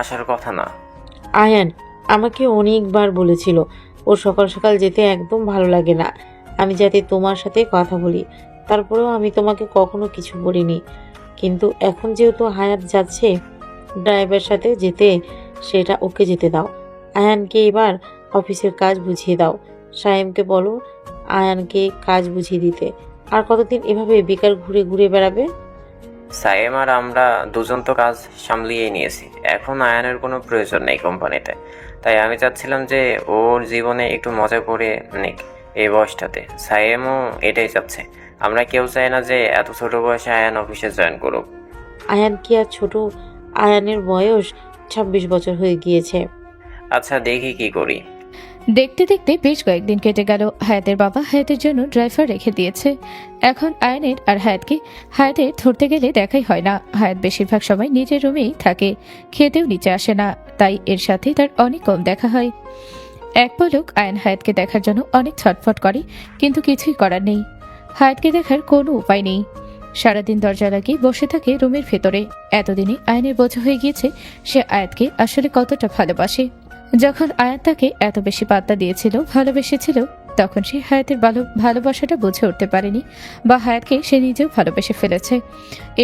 আসার কথা না। আয়ান আমাকে অনেকবার বলেছিল ওর সকাল সকাল যেতে একদম ভালো লাগে না, আমি যাতে তোমার সাথে কথা বলি। তারপরেও আমি তোমাকে কখনো কিছু বলিনি, কিন্তু এখন যেহেতু হায়াত যাচ্ছে ড্রাইভার সাথে যেতে, সেটা ওকে যেতে দাও। আয়ানকে এবার অফিসের কাজ বুঝিয়ে দাও। সায়েমকে বলো আয়ানকে কাজ বুঝিয়ে দিতে। আর কতদিন এভাবে বেকার ঘুরে ঘুরে বেড়াবে? সাইম আর আমরা দুজন তো কাজ সামলিয়ে নিয়েছি, এখন আয়ানের কোনো প্রয়োজন নেই কোম্পানিতে। তাই আমি চাচ্ছিলাম যে ওর জীবনে একটু মজা করে নিক এই বয়সটাতে। সাইমও এটাই চাচ্ছে। আমরা কেউ চাই না যে এত ছোট বয়সে আয়ান অফিসে জয়েন করুক। আয়ান কি আর ছোট? আয়ানের বয়স 26 বছর হয়ে গিয়েছে। আচ্ছা দেখি কি করি। দেখতে দেখতে বেশ কয়েকদিন কেটে গেল। হায়াতের বাবা হায়াতের জন্য ড্রাইভার রেখে দিয়েছে। এখন আয়নের আর হায়াতের ধরতে গেলে দেখাই হয় না। হায়াত বেশিরভাগ সময় নিজের রুমেই থাকে, খেতেও নিচে আসে না, তাই এর সাথে তার অনেক কম দেখা হয়। এক পলক আয়ন হায়াতকে দেখার জন্য অনেক ছটফট করে, কিন্তু কিছুই করার নেই। হায়াতকে দেখার কোনো উপায় নেই। সারাদিন দরজা লাগিয়ে বসে থাকে রুমের ভেতরে। এতদিনে আয়নের বোঝা হয়ে গিয়েছে সে আয়াতকে আসলে কতটা ভালোবাসে। যখন আয়াত তাকে এত বেশি পাত্তা দিয়েছিল, ভালোবেসেছিল, তখন সে হায়াতের ভালোবাসাটা বুঝে উঠতে পারেনি, বা হায়াতকে সে নিজেও ভালোবেসে ফেলেছে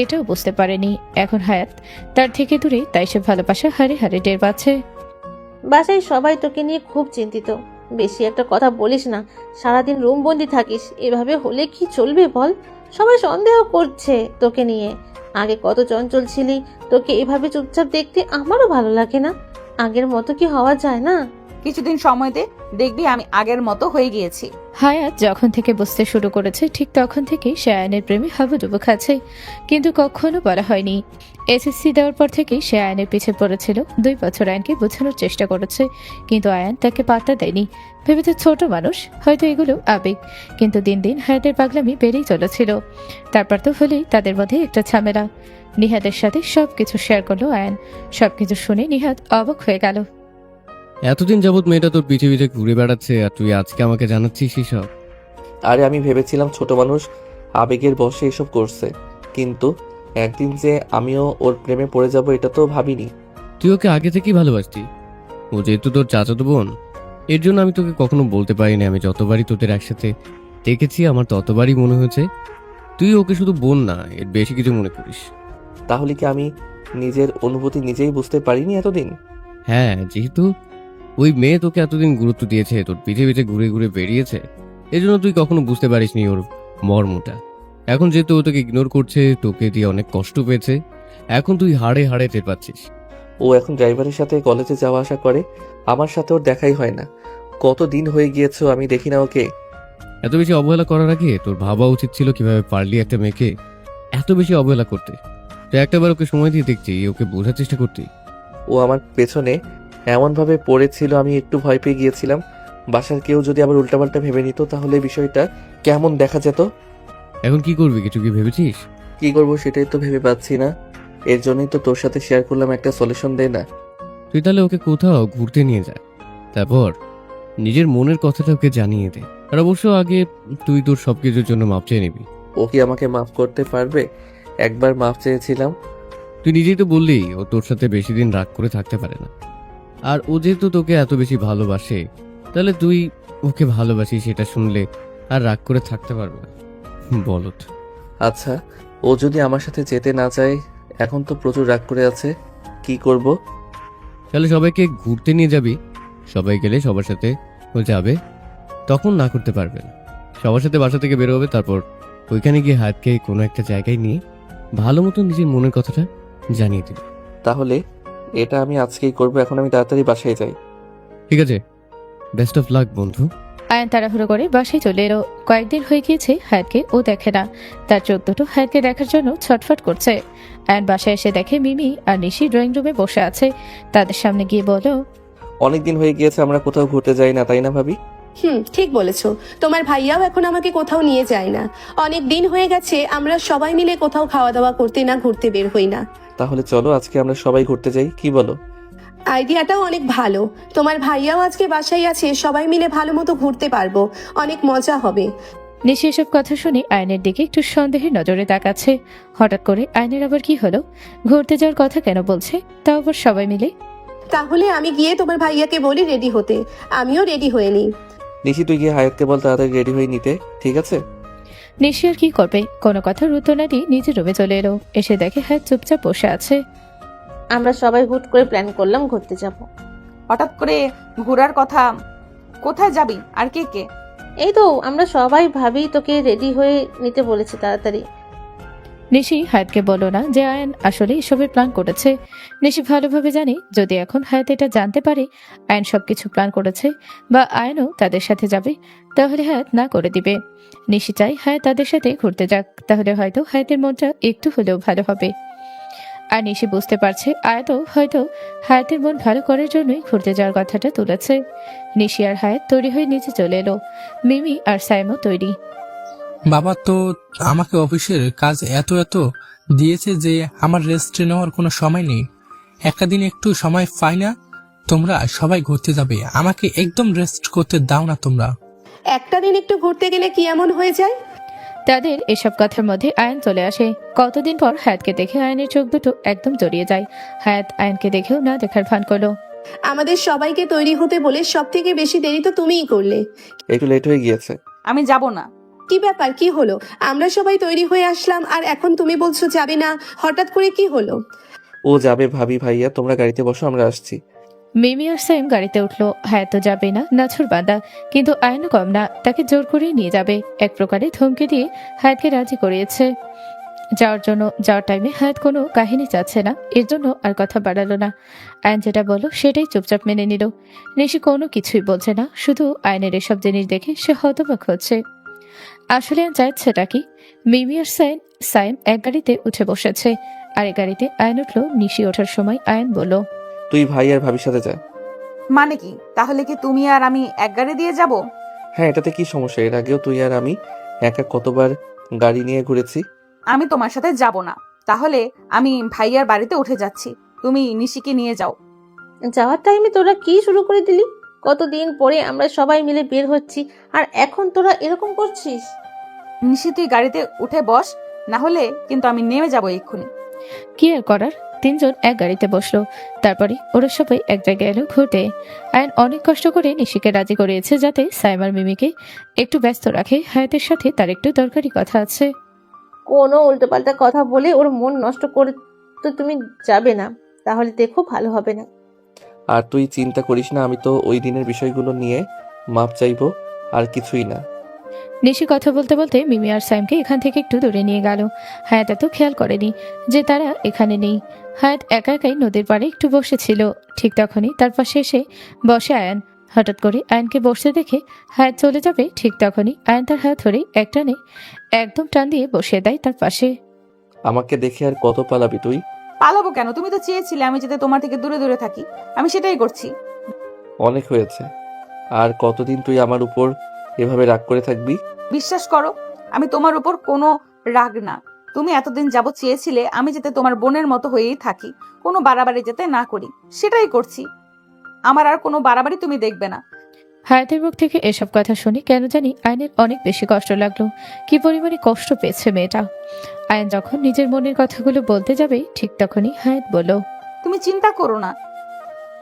এটাও বুঝতে পারেনি। এখন হায়াত তার থেকে দূরে, তাই সে ভালোবাসা হারে হারে টের পাচ্ছে। বাসায় সবাই তোকে নিয়ে খুব চিন্তিত। বেশি একটা কথা বলিস না, সারাদিন রুম বন্দি থাকিস, এভাবে হলে কি চলবে বল? সবাই সন্দেহ করছে তোকে নিয়ে। আগে কত চঞ্চল ছিলি, তোকে এভাবে চুপচাপ দেখতে আমারও ভালো লাগে না। আগের মতো কি হওয়া যায় না? কিছুদিন সময় দে, দেখবি আমি আগের মতো হয়ে গিয়েছি। হায়াত যখন থেকে বুঝতে শুরু করেছে, ঠিক তখন থেকেই সে আয়নের প্রেমে হাবুডুবু খাচ্ছে, কিন্তু কখনো বলা হয়নি। এসএসসি দেওয়ার পর থেকেই সে আয়নের পিছে পড়েছিল। 2 বছর আয়নকে বোঝানোর চেষ্টা করেছে, কিন্তু আয়ন তাকে পাত্তা দেয়নি। ভেবেছে ছোট মানুষ, হয়তো এগুলো আবেগ। কিন্তু দিন দিন হায়াতের পাগলামি বেড়েই চলেছিল। তারপর তো হলেই তাদের মধ্যে একটা ঝামেলা। নিহাদের সাথে সবকিছু শেয়ার করলো আয়ন। সবকিছু শুনে নিহাদ অবাক হয়ে গেল। এতদিন যাবৎ মেয়েটা তোর পিছে পিছে ঘুরে বেড়াচ্ছে, আর তুই আজকে আমাকে জানাচ্ছিস এসব? আরে আমি ভেবেছিলাম ছোট মানুষ আবেগের বশে এসব করছে, কিন্তু একদিন যে আমিও ওর প্রেমে পড়ে যাব এটা তো ভাবিনি। তুই ওকে আগে থেকেই ভালোবাসতি। ও যেহেতু তোর চাচাতো বোন, এর জন্য আমি তোকে কখনো বলতে পারিনি। আমি যতবারই তোদের একসাথে দেখেছি, আমার ততবারই মনে হয়েছে তুই ওকে শুধু বোন না, এর বেশি কিছু মনে করিস। তাহলে কি আমি নিজের অনুভূতি নিজেই বুঝতে পারিনি এতদিন? হ্যাঁ, যেহেতু ওই মেয়ে তোকে এতদিন গুরুত্ব দিয়েছে, তোর পিছে পিছে ঘুরে ঘুরে বেরিয়েছে, এজন্য তুই কখনো বুঝতে পারিসনি ওর মর্মটা। এখন যেহেতু ও তোকে ইগনোর করছে, তোকে দিয়ে অনেক কষ্ট পেয়েছে, এখন তুই হাড়ে হাড়ে টের পাচ্ছিস। ও এখন ড্রাইভারের সাথে কলেজে যাওয়া আসা করে, আমার সাথে ওর দেখাই হয় না। কত দিন হয়ে গিয়েছে আমি দেখি না ওকে। এত বেশি অবহেলা করার আগে তোর ভাবা উচিত ছিল কিভাবে পারলি একটা মেয়েকে এত বেশি অবহেলা করতে। তো একটাবার ওকে সময় দিয়ে দেখছি, ওকে বোঝার চেষ্টা করতি। ও আমার পেছনে এমনভাবে পড়েছিল, আমি একটু ভয় পেয়ে গিয়েছিলাম। বাসার কেউ যদি আবার উল্টাপাল্টা ভেবে নিত, তাহলে বিষয়টা কেমন দেখা যেত। এখন কি করবি, কিছু কি ভেবেছিস? কি করবো সেটাই তো ভেবে পাচ্ছি না। এর জন্যই তো তোর সাথে শেয়ার করলাম, একটা সলিউশন দে না। তুই তাহলে ওকে কোথাও ঘুরতে নিয়ে যা, তারপর নিজের মনের কথাটা ওকে জানিয়ে দে। আর অবশ্য আগে তুই তোর সবকিছুর জন্য মাপ চেয়ে নিবি। ও কি আমাকে মাফ করতে পারবে? একবার মাফ চেয়েছিলাম। তুই নিজেই তো বললি ও তোর সাথে বেশি দিন রাগ করে থাকতে পারে না। আর ও যেহেতু তোকে এত বেশি ভালোবাসে, তাহলে তুই ওকে ভালোবাসিস সেটা শুনলে আর রাগ করে থাকতে পারবে না? বলত। আচ্ছা, ও যদি আমার সাথে যেতে না চায়, এখন তো প্রচুর রাগ করে আছে, কি করব? তাহলে সবাইকে ঘুরতে নিয়ে যাবি। সবাই গেলে সবার সাথে ও যাবে, তখন না করতে পারবে না। সবার সাথে বাসা থেকে বেরোবে, তারপর ওইখানে গিয়ে হাতকে কোনো একটা জায়গায় নিয়ে ভালো মতো নিজের মনের কথাটা জানিয়ে দিবি। তাহলে এটা আমি আজকেই করব। এখন আমি তাড়াতাড়ি বাসায় যাই। ঠিক আছে, বেস্ট অফ লাক বন্ধু। আয়ন তাড়াহুড়ো করে বাসায় চলে এলো। কয়েকদিন হয়ে গিয়েছে হায়াতকে ও দেখে না। তার চোখ দুটো হায়াতকে দেখার জন্য ছটফট করছে। আয়ন বাসায় এসে দেখে মিমি আর নিশি ড্রয়িং রুমে বসে আছে। তাদের সামনে গিয়ে বলো, অনেকদিন হয়ে গিয়েছে আমরা কোথাও ঘুরতে যাই না, তাই না ভাবি? ঠিক বলেছো। তোমার ভাইয়াও এখন আমাকে কোথাও নিয়ে যায় না। অনেক দিন হয়ে গেছে আমরা সবাই মিলে কোথাও খাওয়া দাওয়া করতে না ঘুরতে বের হই না। তাহলে চলো আজকে আমরা সবাই ঘুরতে যাই, কি বলো? আইডিয়াটাও অনেক ভালো। তোমার ভাইয়াও আজকে বাসায় আছে, সবাই মিলে ভালো মতো ঘুরতে পারবো, অনেক মজা হবে। নিশি এসব কথা শুনে আয়নের দিকে একটু সন্দেহের নজরে তাকাচ্ছে। হঠাৎ করে আয়নের আবার কি হলো? ঘুরতে যাওয়ার কথা কেন বলছে, তাও আবার সবাই মিলে? তাহলে আমি গিয়ে তোমার ভাইয়াকে বলি রেডি হতে, আমিও রেডি হয়ে নিই। নিশি তুই গিয়ে হায়াতকে বল তাড়াতাড়ি রেডি হয়ে নিতে, ঠিক আছে? নিশি আর কি করবে, কোনো কথার উত্তর না দিয়ে নিজের রুমে চলে এলো। এসে দেখে হায়াত চুপচাপ বসে আছে। আমরা সবাই হুট করে প্ল্যান করলাম ঘুরতে যাব। হঠাৎ করে ঘোরার কথা? কোথায় যাবি আর কে কে? এই তো আমরা সবাই ভাবি তোকে রেডি হয়ে নিতে বলেছি তাড়াতাড়ি। নিশি হায়াতকে বলল না যে আয়ান আসলে এসবের প্ল্যান করেছে। নিশি ভালোভাবে জানে যদি এখন হায়াত এটা জানতে পারে আয়ান সবকিছু প্ল্যান করেছে বা আয়ানও তাদের সাথে যাবে, তাহলে হায়াত না করে দিবে। নিশি চাই হায়াত তাদের সাথে ঘুরতে যাক, তাহলে হয়তো হায়াতের মনটা একটু হলেও ভালো হবে। আর নিশি বুঝতে পারছে আয়াতও হয়তো হায়াতের মন ভালো করার জন্যই ঘুরতে যাওয়ার কথাটা তুলেছে। নিশি আর হায়াত তৈরি হয়ে নিচে চলে এলো। মিমি আর সাইমও তৈরি। বাবা তো আমাকে অফিসের কাজ এত এত দিয়েছে যে আমার রেস্ট নেওয়ার কোনো সময় নেই। একটা দিন একটু সময় পাই না। তোমরা সবাই ঘুরতে যাবে, আমাকে একদম রেস্ট করতে দাও না তোমরা। একটা দিন একটু ঘুরতে গেলে কি এমন হয়ে যায়? তাদের এসব কথার মধ্যে আয়ান চলে আসে। কতদিন পর হায়াতকে দেখে আয়ানের চোখ দুটো একদম জড়িয়ে যায়। হায়াত আয়ানকে দেখেও না দেখার ভান করলো। আমাদের সবাইকে তৈরি হতে বলে সব থেকে বেশি দেরি তো তুমিই করলে। একটু লেট হয়ে গিয়েছে। আমি যাব না। কি ব্যাপার, কি হলো? আমরা সবাই তৈরি হয়ে আসলাম আর এখন তুমি বলছো যাবে না, হঠাৎ করে কি হলো? ও যাবে ভাবি, ভাইয়া তোমরা গাড়িতে বসো, আমরা আসছি। মিমি আর সাইম গাড়িতে উঠলো। হায়াত তো যাবে না, নাছুর বাঁধা, কিন্তু আয়ানও কম না, তাকে জোর করে নিয়ে যাবে। এক প্রকারে ধমকে দিয়ে হায়াতকে রাজি করিয়েছে যাওয়ার জন্য। যাওয়ার টাইমে হায়াত কোনো কাহিনী চাচ্ছে না, এর জন্য আর কথা বাড়ালো না। আয়ন যেটা বললো সেটাই চুপচাপ মেনে নিল। নিশি কোনো কিছুই বলছে না, শুধু আয়নের এসব জিনিস দেখে সে হতবাক হচ্ছে। আসলে আয়ন চাইছেটা কি? মিমি আর সাইম এক গাড়িতে উঠে বসেছে, আর এক গাড়িতে আয়ন উঠলো। নিশি ওঠার সময় আয়ন বলল, তুই ভাই আর ভাবির সাথে যা। মানে কি? তাহলে কি তুমি আর আমি এক গাড়ি দিয়ে যাব? হ্যাঁ, এটাতে কি সমস্যা? এর আগেও তুই আর আমি একা কতবার গাড়ি নিয়ে ঘুরেছি। আমি তোমার সাথে যাব না। তাহলে আমি ভাইয়ার বাড়িতে উঠে যাচ্ছি, তুমি নিশিকে নিয়ে যাও। যাওয়ার টাইমে তোরা কি শুরু করে দিলি? কতদিন পরে আমরা সবাই মিলে বের হচ্ছি আর এখন তোরা এরকম করছিস? নিশি তুই গাড়িতে উঠে বস, না হলে কিন্তু আমি নেমে যাবো এক্ষুনি। কি আর করার, তিনজন এক গাড়িতে বসলো। তারপরে ওরা সবাই এক জায়গায় এলো ঘুরতে। আয়ন অনেক কষ্ট করে নিশিকে রাজি করিয়েছে যাতে সাইম আর মিমিকে একটু ব্যস্ত রাখে। হায়াতের সাথে তার একটু দরকারি কথা আছে। কোনো উল্টোপাল্টা কথা বলে ওর মন নষ্ট করে তো তুমি যাবে না, তাহলে দেখো ভালো হবে না। আর তুই চিন্তা করিস না, আমি তো ওই দিনের বিষয়গুলো নিয়ে মাপ চাইবো, আর কিছুই না। নিশি কথা বলতে বলতে মিমি আর সাইমকে এখান থেকে একটু দূরে নিয়ে গেল। হায়াত এত খেয়াল করেনি যে তারা এখানে নেই। হায়াত একা একাই নদীর পাড়ে একটু বসেছিল। ঠিক তখনই তার পাশে এসে বসে আয়ান। হঠাৎ করে আয়ানকে বসতে দেখে হায়াত চলে যাবে, ঠিক তখনই আয়ান তার হাত ধরে এক টানে একদম টান দিয়ে বসিয়ে দেয় তার পাশে। আমাকে দেখে আর কত পালাবি তুই? পালাবো কেন? তুমি তো চেয়েছিলে আমি যাতে তোমার থেকে দূরে দূরে থাকি, আমি সেটাই করছি। অনেক হয়েছে। আর কতদিন তুই আমার উপর এভাবে রাগ করে থাকবি? বিশ্বাস করো, আমি তোমার উপর কোনো রাগ না। তুমি এতদিন যাবত চেয়েছিলে আমি যাতে তোমার বোনের মতো হয়েই থাকি, কোনো বাড়াবাড়ি যাতে না করি, সেটাই করছি। আমার আর কোনো বাড়াবাড়ি তুমি দেখবে না। হায়াতের মুখ থেকে এসব কথা শুনে কেন জানি আয়নের অনেক বেশি কষ্ট লাগলো। কি পরিমাণে কষ্ট পেয়েছে মেয়েটা। আয়ন যখন নিজের মনের কথাগুলো বলতে যাবে ঠিক তখনই হায়াত বলল, তুমি চিন্তা করো না,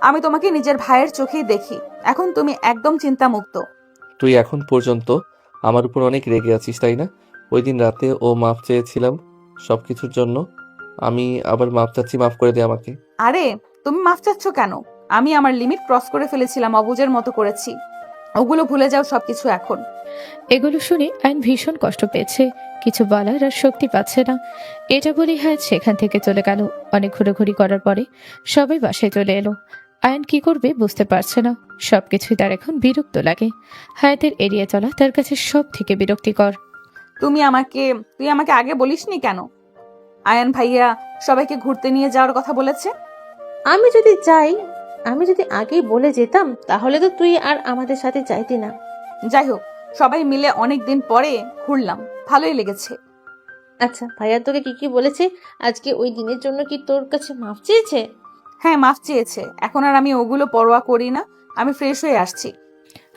আমি তোমাকে নিজের ভাইয়ের চোখেই দেখি। এখন তুমি একদম চিন্তামুক্ত। তুই এখন পর্যন্ত আমার উপর অনেক রেগে আছিস, তাই না? ওই দিন রাতে ও মাপ চেয়েছিলাম সবকিছুর জন্য, আমি আবার মাপ চাচ্ছি, মাফ করে দে আমাকে। আরে তুমি মাফ চাচ্ছ কেন? আমি আমার লিমিট ক্রস করে ফেলেছিলাম, অবুঝের মতো করেছি, ওগুলো ভুলে যাও সবকিছু এখন। এগুলো শুনে আয়ন ভীষণ কষ্ট পেয়েছে, কিছু বলার আর শক্তি পাচ্ছে না। এটা বলে হায়াত সেখান থেকে চলে গেল। অনেক ঘোরাঘুরি করার পরে সবাই বাসায় চলে এলো। আয়ন কি করবে বুঝতে পারছে না, সবকিছুই তার এখন বিরক্ত লাগে। হায়াতের এড়িয়ে চলা তার কাছে সব থেকে বিরক্তিকর। তুই আমাকে আগে বলিসনি কেন? আয়ান ভাইয়া সবাইকে ঘুরতে নিয়ে যাওয়ার কথা বলেছে। আমি যদি আগেই বলে যেতাম তাহলে তো তুই আর আমাদের সাথে যাইতি না। যাই হোক, সবাই মিলে অনেক দিন পরে ঘুরলাম, ভালোই লেগেছে। আচ্ছা, ভাইয়া তোকে কি কি বলেছে? আজকে ওই দিনের জন্য কি তোর কাছে মাফ চেয়েছে? হ্যাঁ, মাফ চেয়েছে। এখন আর আমি ওগুলো পরোয়া করি না, আমি ফ্রেশ হয়ে আসছি।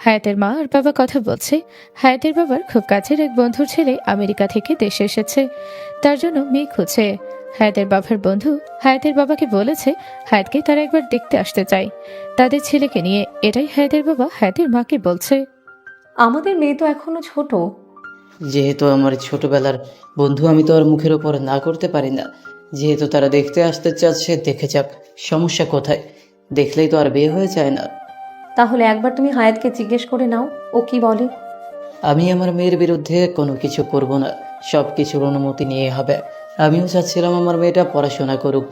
হায়াতের মা আর বাবা কথা বলছে। হায়াতের বাবার খুব কাছের এক বন্ধুর ছেলে আমেরিকা থেকে দেশে এসেছে, তার জন্য মেয়ে খুঁজছে। হায়াতের বাবার বন্ধু হায়াতের বাবাকে বলেছে হায়াতকে তারা একবার দেখতে আসতে চায় তাদের ছেলেকে নিয়ে। এটাই হায়াতের বাবা হায়াতের মাকে বলছে। আমাদের মেয়ে তো এখনো ছোট। যেহেতু আমার ছোটবেলার বন্ধু, আমি তো আর মুখের ওপর না করতে পারি না। যেহেতু তারা দেখতে আসতে চাচ্ছে, দেখে যাক, সমস্যা কোথায়? দেখলেই তো আর বিয়ে হয়ে যায় না। তাহলে একবার তুমি হায়াতকে জিজ্ঞেস করে নাও ও কি বলে। আমি আমার মেয়ের বিরুদ্ধে কোনো কিছু করব না, সব কিছুর অনুমতি নিয়ে হবে। আমিও চাচ্ছিলাম আমার মেয়েটা পড়াশোনা করুক,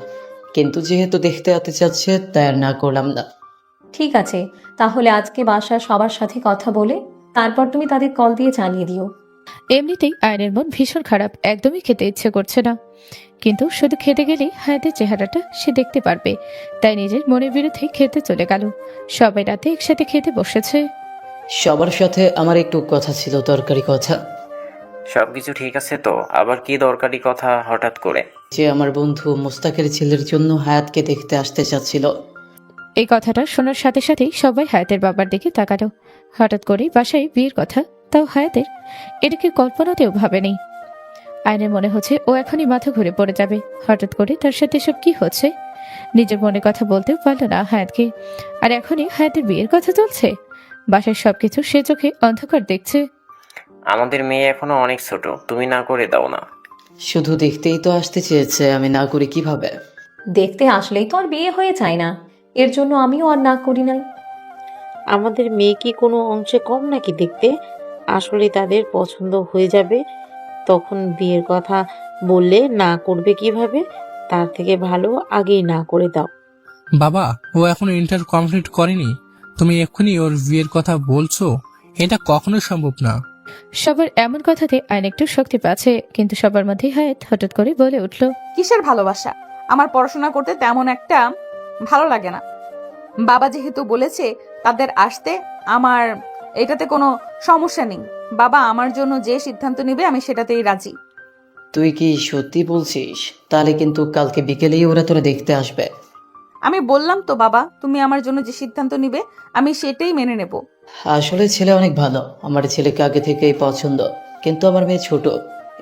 কিন্তু যেহেতু দেখতে আসতে চাচ্ছে তাই আর না করলাম না। ঠিক আছে, তাহলে আজকে বাসার সবার সাথে কথা বলে তারপর তুমি তাদের কল দিয়ে জানিয়ে দিও। এমনিতেই আয়নের মন ভীষণ খারাপ, একদমই খেতে ইচ্ছে করছে না, কিন্তু শুধু খেতে গেলেই হায়াতের চেহারাটা সে দেখতে পারবে, তাই নিজের মনের বিরুদ্ধে খেতে চলে গেল। সবাই রাতে একসাথে খেতে বসেছে। সবার সাথে আমার একটু কথা ছিল, দরকারি কথা। সব কিছু ঠিক আছে তো? আবার কি দরকারি কথা হঠাৎ করে? যে আমার বন্ধু মোস্তাকের ছেলের জন্য হায়াতকে দেখতে আসতে চাচ্ছিল। এই কথাটা শোনার সাথে সাথেই সবাই হায়াতের বাবার দিকে তাকালো। হঠাৎ করেই বাসায় বিয়ের কথা, তাও হায়াতের, এটাকে কল্পনাতেও ভাবেনি। আয়নের মনে হচ্ছে ও এখনই মাথা ঘুরে পড়ে যাবে। হঠাৎ করে তার সাথে সব কি হচ্ছে, নিজের মনে কথা বলতেও পারল না হায়াতকে। আর এখনই হায়াতের বিয়ের কথা চলছে। বাসায় সবকিছু সে চোখে অন্ধকার দেখছে। আমাদের মেয়ে এখনো অনেক ছোট, তুমি না করে দাও না। শুধু দেখতেই তো আসতে চেয়েছে, আমি না করি কিভাবে? দেখতে আসলেই তো আর বিয়ে হয়ে যায় না, এর জন্য আমিও আর না করি নাই। আমাদের মেয়ে কি কোনো অংশে কম নাকি দেখতে? আসলে তাদের পছন্দ হয়ে যাবে, তখন বিয়ের কথা বললে না করবে কিভাবে? তার থেকে ভালো আগেই না করে দাও। বাবা, ও এখনো ইন্টার কমপ্লিট করেনি, তুমি এক্ষুনি ওর বিয়ের কথা বলছো? এটা কখনোই সম্ভব না। সবার এমন কথাতে আয়ন একটু শক্তি পাচ্ছে, কিন্তু সবার মধ্যে হায়াত হঠাৎ করে বলে উঠল, কিসের ভালোবাসা? আমার পড়াশোনা করতে তেমন একটা ভালো লাগে না। বাবা যেহেতু বলেছে তাদের আসতে, আমার এটাতে কোনো সমস্যা নেই। বাবা আমার জন্য যে সিদ্ধান্ত নেবে আমি সেটাতেই রাজি। তুই কি সত্যি বলছিস? তাহলে কিন্তু কালকে বিকেলেই ওরা তোরা দেখতে আসবে। আমি বললাম তো বাবা, তুমি আমার জন্য যে সিদ্ধান্ত নিবে আমি সেটাই মেনে নেব। আসলে ছেলে অনেক ভালো, আমার ছেলেকে আগে থেকেই পছন্দ, কিন্তু আমার মেয়ে ছোট,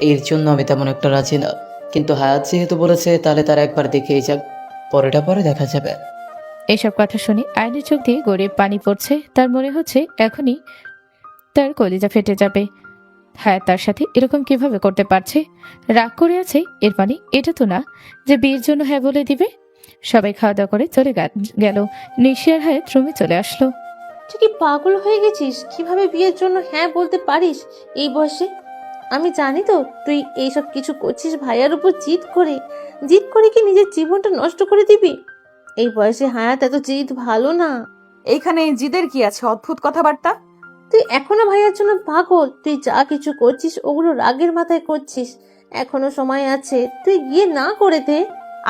এর জন্য আমি তেমন একটা রাজি না। কিন্তু হায়াত যেহেতু বলেছে তাহলে তারা একবার দেখেই যাক, পরেটা পরে দেখা যাবে। এসব কথা শুনে আয়নের চোখ দিয়ে গড়িয়ে পানি পড়ছে। তার মনে হচ্ছে এখনই তার কলিজা ফেটে যাবে। হায়াত তার সাথে এরকম কিভাবে করতে পারছে? রাগ করে আছে এর মানে এটা তো না যে বিয়ের জন্য হ্যাঁ বলে দিবে। সবাই খাওয়া দাওয়া করে চলে গেল। নিশি আর হায়াত রুমে চলে আসলো। তুই কি পাগল হয়ে গেছিস? কিভাবে বিয়ের জন্য হ্যাঁ বলতে পারিস এই বয়সে? আমি জানি তো তুই এইসব কিছু করছিস ভাইয়ার উপর জিদ করে কি নিজের জীবনটা নষ্ট করে দিবি? এই বয়সে হায়াত এত জিদ ভালো না। এইখানে জিদের কি আছে? অদ্ভুত কথাবার্তা। তুই এখনো ভাইয়ার জন্য পাগল। তুই যা কিছু করছিস ওগুলো রাগের মাথায় করছিস। এখনো সময় আছে, তুই গিয়ে না করে দে।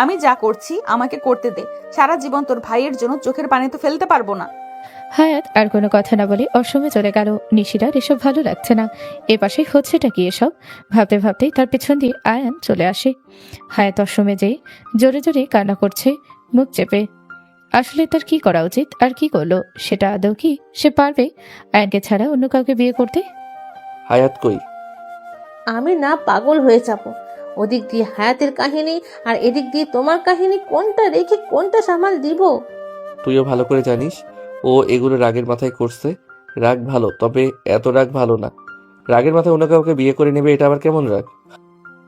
আমি যা করছি আমাকে করতে দে। সারা জীবন তোর ভাইয়ের জন্য চোখের পানি তো ফেলতে পারবো না। হায়াত আর কোনো কথা না বলে অসময়ে চলে গেল। নিশিরার এসব ভালো লাগছে না। এ পাশে হচ্ছেটা কি এসব ভাবতে ভাবতেই তার পেছন দিয়ে আয়ান চলে আসে। হায়াত অসময়ে যেয়ে জোরে জোরে কান্না করছে, মুখ চেপে। আসলে তার কি করা উচিত আর কি করলো সেটা আদৌ কি সে পারবে আয়ানকে ছাড়া অন্য কাউকে বিয়ে করতে? হায়াত কই? আমি না পাগল হয়ে যাব। ওদিক দিয়ে হায়াতের কাহিনী আর এদিক দিয়ে তোমার কাহিনী, কোনটা রেখে কোনটা সামাল দিব? তুইও ভালো করে জানিস ও এগুলো রাগের মাথায় করছে। রাগ ভালো, তবে এত রাগ ভালো না। রাগের মাথায় অন্য কাউকে বিয়ে করে নেবে, এটা আবার কেমন রাগ?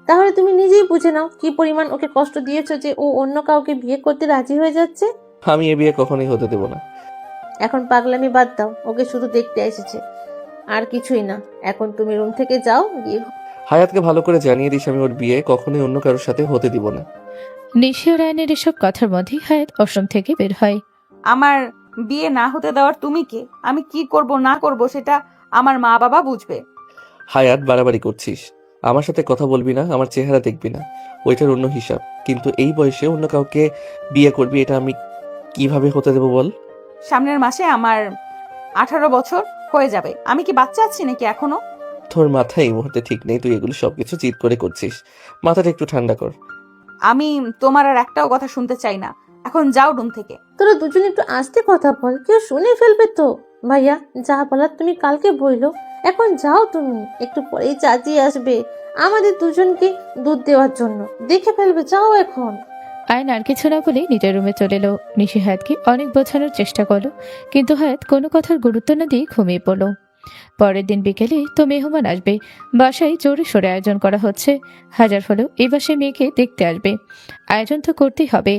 তাহলে তুমি নিজেই বুঝে নাও কি পরিমাণ ওকে কষ্ট দিয়েছো যে ও অন্য কাউকে বিয়ে করতে রাজি হয়ে যাচ্ছে। আমি এ বিয়ে কখনোই হতে দেব না। এখন পাগলামি বাদ দাও, ওকে শুধু দেখতে এসেছে, আর কিছুই না। এখন তুমি রুম থেকে যাও, গিয়ে হায়াতকে ভালো করে জানিয়ে দিস আমি ওর বিয়ে কখনোই অন্য কারোর সাথে হতে দিব না। নিশি আর আয়নের এসব কথার মধ্যে হায়াত আশ্রম থেকে বের হয়। আমার বিয়ে না হতে দেওয়ার তুমি কে? আমি কি করব না করব সেটা আমার মা বাবা বুঝবে। হায়াত, বাড়াবাড়ি করছিস। আমার সাথে কথা বলবি না, আমার চেহারা দেখবি না, ওইটার অন্য হিসাব। কিন্তু এই বয়সে অন্য কাউকে বিয়ে করবি, এটা আমি কিভাবে হতে দেবো বল? সামনের মাসে আমার 18 বছর হয়ে যাবে। আমি কি বাচ্চা আছি নাকি এখনো? তোর মাথা এই মুহূর্তে ঠিক নেই, তুই এগুলো সবকিছু চিট করে করছিস। মাথাটা একটু ঠান্ডা কর। আমি তোমার আর একটাও কথা শুনতে চাই না। এখন যাও রুম থেকে। তোরা দুজনে একটু আস্তে কথা বল, কেউ শুনে ফেলবে তো। ভাইয়া যা বলার তুমি কালকে বইলো, এখন যাও তুমি। একটু পরেই চাচি আসবে আমাদের দুজনকে দুধ দেওয়ার জন্য, দেখে ফেলবে, যাও এখন। আয়ন আর কিছু না বলে নিজের রুমে চলে এলো। নিশি হায়াতকে অনেক বোঝানোর চেষ্টা করলো, কিন্তু হায়াত কোনো কথার গুরুত্ব না দিয়ে ঘুমিয়ে পড়ল। পরের দিন বিকেলে তো মেহমান আসবে। বাসায় জোরে সোরে আয়োজন করা হচ্ছে। হাজার হলেও এই বাসায় মেয়েকে দেখতে আসবে, আয়োজন তো করতেই হবে।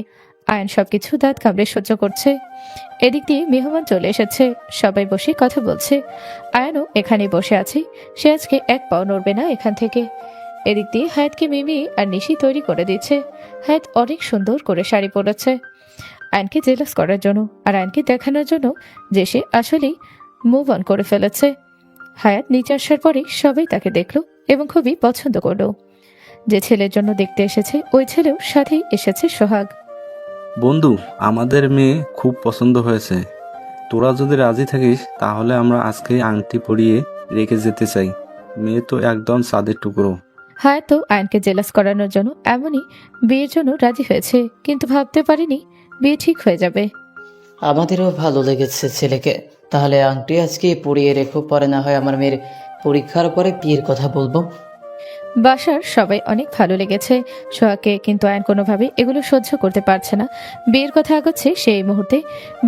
আয়ন সবকিছু দাঁত কামড়ে সহ্য করছে। এদিক দিয়ে মেহমান চলে এসেছে, সবাই বসে কথা বলছে। আয়নও এখানে বসে আছে। সে আজকে এক পাও নড়বে না এখান থেকে। এদিক দিয়ে হায়াতকে মিমি আর নিশি তৈরি করে দিচ্ছে। হায়াত অনেক সুন্দর করে শাড়ি পরেছে আয়নকে জেলাস করার জন্য, আর আয়নকে দেখানোর জন্য যে সে আসলেই মুভ অন করে ফেলেছে। হায়াত নিচে আসার পরে সবাই তাকে দেখলো এবং খুবই পছন্দ করলো। যে ছেলের জন্য দেখতে এসেছে ওই ছেলেও সাথেই এসেছে সোহাগ। বন্ধু, আমাদের মেয়ে খুব পছন্দ হয়েছে। তোরা যদি রাজি থাকিস তাহলে আমরা আজকে আংটি পরিয়ে রেখে যেতে চাই। মেয়ে তো একদম চাঁদের টুকরো। হায়াত আয়নকে জেলাস করানোর জন্য এমনই বিয়ের জন্য রাজি হয়েছে, কিন্তু ভাবতে পারিনি বিয়ে ঠিক হয়ে যাবে। আমাদেরও ভালো লেগেছে ছেলেকে। তাহলে আংটি আজকে পরিয়ে রেখো, পরে না হয় আমার মেয়ের পরীক্ষার পরে বিয়ের কথা বলবো। বাসার সবাই অনেক ভালো লেগেছে সোহাগকে, কিন্তু আয়ন কোনোভাবে এগুলো সহ্য করতে পারছে না। বিয়ের কথা আগাচ্ছে, সেই মুহূর্তে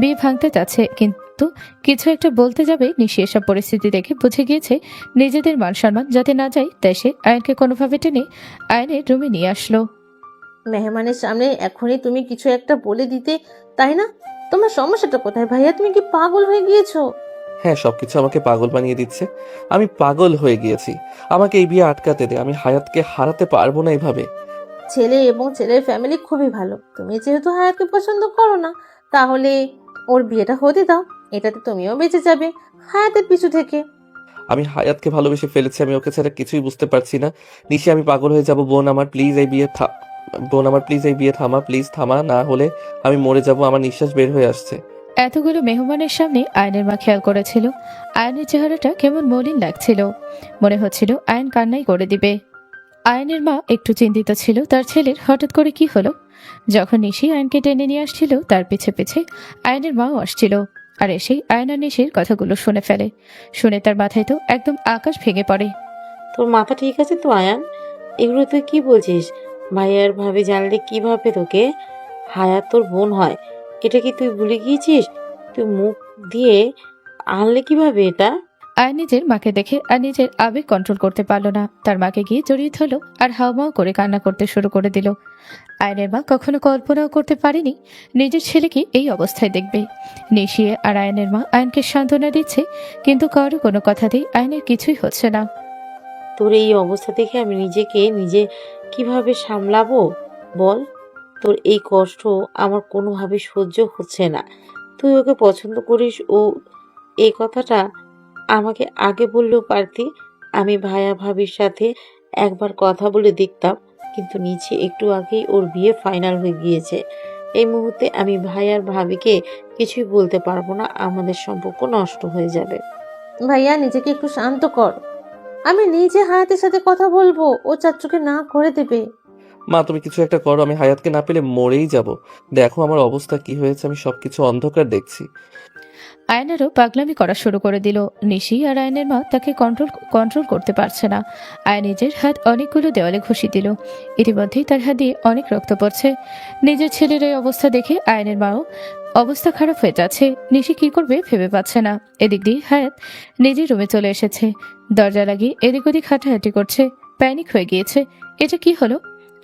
বিয়ে ভাঙতে যাচ্ছে, কিন্তু কিছু একটা বলতে যাবে নিশি এসব পরিস্থিতি দেখে বুঝে গিয়েছে নিজেদের মান সম্মান যাতে না যায়, তাই সে আয়নকে কোনোভাবে টেনে আয়নের রুমে নিয়ে আসলো। মেহমানের সামনে এখনই তুমি কিছু একটা বলে দিতে, তাই না? তোমার সমস্যাটা কোথায় ভাইয়া? তুমি কি পাগল হয়ে গিয়েছো? হ্যাঁ, সবকিছু আমাকে পাগল বানিয়ে দিচ্ছে। আমি পাগল হয়ে গিয়েছি। আমাকে এই বিয়ে আটকাতে দে। আমি হায়াতকে হারাতে পারবো না এভাবে। ছেলে এবং ছেলের ফ্যামিলি খুবই ভালো। তুমি যেহেতু হায়াতকে পছন্দ করো না, তাহলে ওর বিয়েটা হতে দাও। এটাতে তুমিও বেঁচে যাবে হায়াতের পিছু থেকে। আমি হায়াতকে ভালোবেসে ফেলেছি। আমি ওকে ছাড়া কিছুই বুঝতে পারছি না। নিশি, আমি পাগল হয়ে যাব। বোন আমার প্লিজ এই বিয়ে থামা, প্লিজ থামা, না হলে আমি মরে যাব। আমার নিঃশ্বাস বের হয়ে আসছে। এতগুলো মেহমানের সামনে আয়নের মা খেয়াল করেছিল আয়নের চেহারাটা কেমন মলিন লাগছিল। মনে হচ্ছিল আয়ন কান্নাই করে দিবে। আয়নের মা একটু চিন্তিত ছিল তার ছেলের হঠাৎ করে কি হলো। যখন নিশি আয়নকে টেনে নিয়ে আসছিল তার পিছে পিছে আয়নের মাও আসছিল, আর এসেই আয়ন আর নিশির কথাগুলো শুনে ফেলে। শুনে তার মাথায় তো একদম আকাশ ভেঙে পড়ে। তোর মাথা ঠিক আছে তো আয়ান? এগুলো তুই কি বলছিস? ভাইয়ার ভাবি জানলে কি ভাববে তোকে? হায়াত তোর বোন হয়, এটা কি তুই ভুলে গিয়েছিস? তুই মুখ দিয়ে আনলে কিভাবে এটা? আয়ন নিজের মাকে দেখে আর নিজের আবেগ কন্ট্রোল করতে পারল না। তার মাকে গিয়ে জড়িয়ে ধরল আর হাউমাউ করে কান্না করতে শুরু করে দিল। আয়নের মা কখনো কল্পনাও করতে পারেনি নিজের ছেলেকে এই অবস্থায় দেখবে। নিশিয়ে আর আয়নের মা আয়নকে সান্ত্বনা দিচ্ছে, কিন্তু কারো কোনো কথাতেই আয়নের কিছুই হচ্ছে না। তোর এই অবস্থা দেখে আমি নিজে কিভাবে সামলাবো বল? তোর এই কষ্ট আমার কোনোভাবে সহ্য হচ্ছে না। তুই ওকে পছন্দ করিস, ও এই কথাটা আমাকে আগে বললেও পারতি। আমি ভাইয়া ভাবির সাথে একবার কথা বলে দেখতাম, কিন্তু নিচে একটু আগেই ওর বিয়ে ফাইনাল হয়ে গিয়েছে। এই মুহূর্তে আমি ভাইয়ার ভাবিকে কিছুই বলতে পারবো না, আমাদের সম্পর্ক নষ্ট হয়ে যাবে। ভাইয়া নিজেকে একটু শান্ত কর। আমি নিজে হায়াতের সাথে কথা বলবো, ও চাচ্চুকে না করে দেবে। মা, তুমি কিছু একটা করো। আমি হায়াতকে না পেলে মরেই যাব। দেখো আমার অবস্থা কি হয়েছে। আমি সবকিছু অন্ধকার দেখছি। আয়নেরও পাগলামি করা শুরু করে দিল। নিশি আর আয়নের মা তাকে কন্ট্রোল করতে পারছে না। আয়ন নিজের হাত অনেকগুলো দেওয়ালে ঘষি দিল। ইতিমধ্যেই তার হাত দিয়ে অনেক রক্ত পড়ছে। নিজের ছেলের এই অবস্থা দেখে আয়নের মাও অবস্থা খারাপ হয়ে যাচ্ছে। নিশি কি করবে ভেবে পাচ্ছে না। এদিক দিয়ে হায়াত নিজের রুমে চলে এসেছে। দরজা লাগিয়ে এদিক ওদিক হাঁটাহাঁটি করছে। প্যানিক হয়ে গিয়েছে। এটা কি হলো?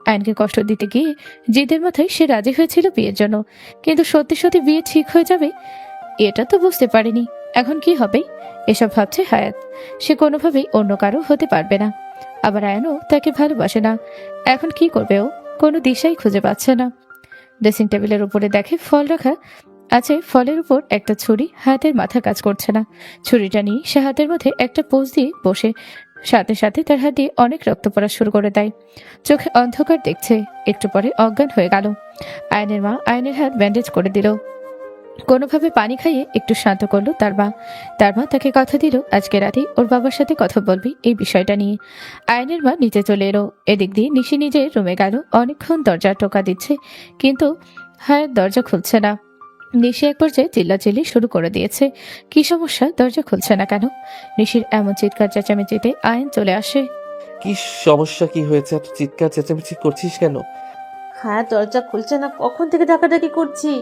আয়নকে কষ্ট দিতে গিয়ে জিদের মাথায় সে রাজি হয়েছিল বিয়ের জন্য, কিন্তু সত্যি সত্যি বিয়ে ঠিক হয়ে যাবে এটা তো বুঝতে পারিনি। এখন কি হবে এসব ভাবছে হায়াত। সে কোনোভাবেই অন্য কারো হতে পারবে না। আবার আয়নও তাকে ভালোবাসে না। এখন কি করবে ও? কোনো দিশাই খুঁজে পাচ্ছে না। ড্রেসিং টেবিলের উপরে দেখে ফল রাখা আছে। ফলের উপর একটা ছুরি। হাতের মাথা কাজ করছে না। ছুরিটা নিয়ে সে হাতের মধ্যে একটা পোজ দিয়ে বসে। সাথে সাথে তার হাত দিয়ে অনেক রক্ত পড়া শুরু করে দেয়। চোখে অন্ধকার দেখছে। একটু পরে অজ্ঞান হয়ে গেল। আয়নের মা আয়নের হাত ব্যান্ডেজ করে দিল। কোনোভাবে পানি খাইয়ে একটু শান্ত করলো তার মা তাকে কথা দিল আজকে রাতে ওর বাবার সাথে কথা বলবি এই বিষয়টা নিয়ে। আয়নের মা নিচে চলে এলো। এদিক দিয়ে নিশি নিজের রুমে গেল। অনেকক্ষণ দরজা টোকা দিচ্ছে, কিন্তু হায়াত দরজা খুলছে না। নিশি এক পর্যায়ে চিল্লাচিল্লি শুরু করে দিয়েছে। কি সমস্যা? দরজা খুলছে না কেন? নিশির এমন চিৎকার চেঁচামেচিতে আয়ন চলে আসে। কি সমস্যা? কি হয়েছে? এত চিৎকার চেঁচামেচি করছিস কেন? হায়াত দরজা খুলছে না, কখন থেকে ডাকাডাকি করছি।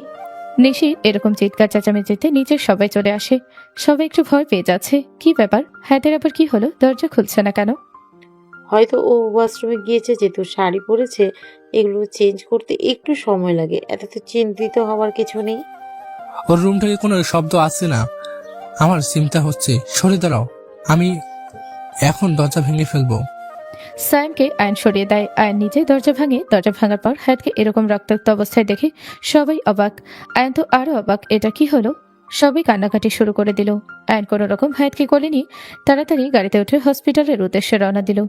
নিশি এরকম চিৎকার চেঁচামেচিতে নিচের সবাই চলে আসে। সবাই একটু ভয় পেয়ে যাচ্ছে। কি ব্যাপার? হায়াতের আবার কি হলো? দরজা খুলছে না কেন? হয়তো ও ওয়াশরুমে গিয়েছে, যেহেতু শাড়ি পরেছে এগুলো চেঞ্জ করতে একটু সময় লাগে। এত তো চিন্তিত হওয়ার কিছু নেই। ওর রুম থেকে কোনো শব্দ আসছে না। আমার চিন্তা হচ্ছে। সরে দাঁড়াও, আমি এখন দরজা ভেঙে ফেলবো। সায়নকে আয়ন সরিয়ে দেয়। আয়ন নিজে দরজা ভাঙে। দরজা ভাঙার পর হায়াতকে এরকম রক্তাক্ত অবস্থায় দেখে সবাই অবাক। আয়ন তো আরো অবাক, এটা কি হলো? সবাই কান্নাকাটি শুরু করে দিল। আয়ন কোনো রকম হায়াতকে কোলে নিয়ে তাড়াতাড়ি গাড়িতে উঠে হসপিটালের উদ্দেশ্যে রওনা দিল।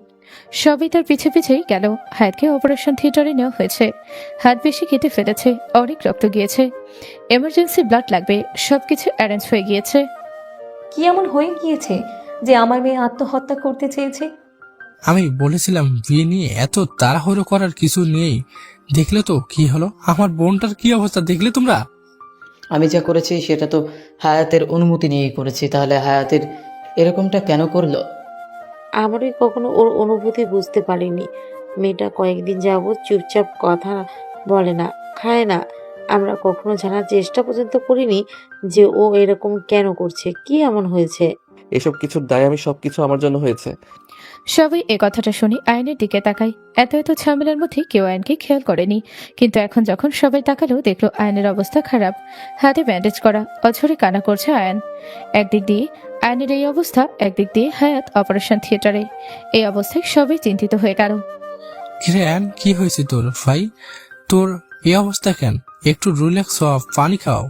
সবাই তার পিছে পিছেই গেল। হায়াতকে অপারেশন থিয়েটারে নেওয়া হয়েছে। হাত বেশি কেটে ফেলেছে, অনেক রক্ত গিয়েছে, এমার্জেন্সি ব্লাড লাগবে, সবকিছু অ্যারেঞ্জ হয়ে গিয়েছে। কি এমন হয়ে গিয়েছে যে আমার মেয়ে আত্মহত্যা করতে চেয়েছে? আমি বলেছিলাম বিয়ে নিয়ে এত তাড়াহুড়ো করার কিছু নেই। দেখলে তো কি হলো, আমার বোনটার কি অবস্থা দেখলে তোমরা? আমি যা করেছি সেটা তো হায়াতের অনুমতি নিয়েই করেছি, তাহলে হায়াতের এরকমটা কেন করলো? আমারই কখনো ওর অনুভূতি বুঝতে পারিনি। মেয়েটা কয়েকদিন যাবৎ চুপচাপ কথা বলে না, খায় না। আমরা কখনো জানার চেষ্টা পর্যন্ত করিনি যে ও এরকম কেন করছে, কি এমন হয়েছে। এসব কিছুর দায় আমি সবকিছু আমার জন্য হয়েছে। সবাই এ কথাটা শুনে আয়নের দিকে তাকায়। এত এত ঝামেলার মধ্যে কেউ আয়নকে খেয়াল করেনি, কিন্তু এখন যখন সবাই তাকালো দেখলো আয়নের অবস্থা খারাপ, হাতে ব্যান্ডেজ করা, অঝরে কান্না করছে আয়ন। একদিক দিয়ে আয়নের এই অবস্থা, একদিক দিয়ে হায়াত অপারেশন থিয়েটারে। এই অবস্থায় সবাই চিন্তিত হয়ে গেল। কিরে আয়ন, কি হয়েছে তোর ভাই? তোর এই অবস্থা কেন? একটু রিল্যাক্স হও, পানি খাও।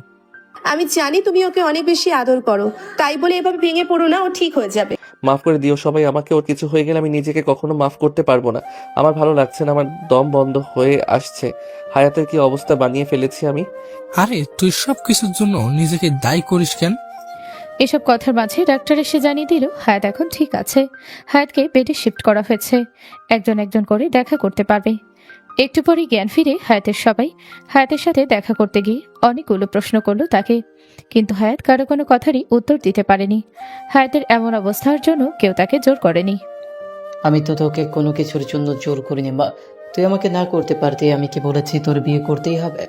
আমি জানি তুমি ওকে অনেক বেশি আদর করো, তাই বলে এভাবে ভেঙে পড়ো না, ও ঠিক হয়ে যাবে। মাফ করে দিও সবাই আমাকে। ওর কিছু হয়ে গেলে আমি নিজেকে কখনো মাফ করতে পারবো না। আমার ভালো লাগছে না, আমার দম বন্ধ হয়ে আসছে। হায়াতের কি অবস্থা বানিয়ে ফেলেছি আমি। আরে তুই সব কিছুর জন্য নিজেকে দায়ী করিস কেন? এসব কথার মাঝে ডাক্তার এসে জানিয়ে দিল হায়াত এখন ঠিক আছে। হায়াতকে বেডে শিফট করা হয়েছে, একজন একজন করে দেখা করতে পারবে। একটু পরে জ্ঞান ফিরে হায়াতের সবাই হায়াতের সাথে দেখা করতে গিয়ে অনেকগুলো প্রশ্ন করলো তাকে, কিন্তু হায়াত কারো কোনো কথারই উত্তর দিতে পারেনি। হায়াতের এমন অবস্থার জন্য কেউ তাকে জোর করেনি। আমি তো তোকে কোনো কিছুর জন্য জোর করিনি মা, তুই আমাকে না করতে পারতি। আমি কি বলেছি তোর বিয়ে করতেই হবে?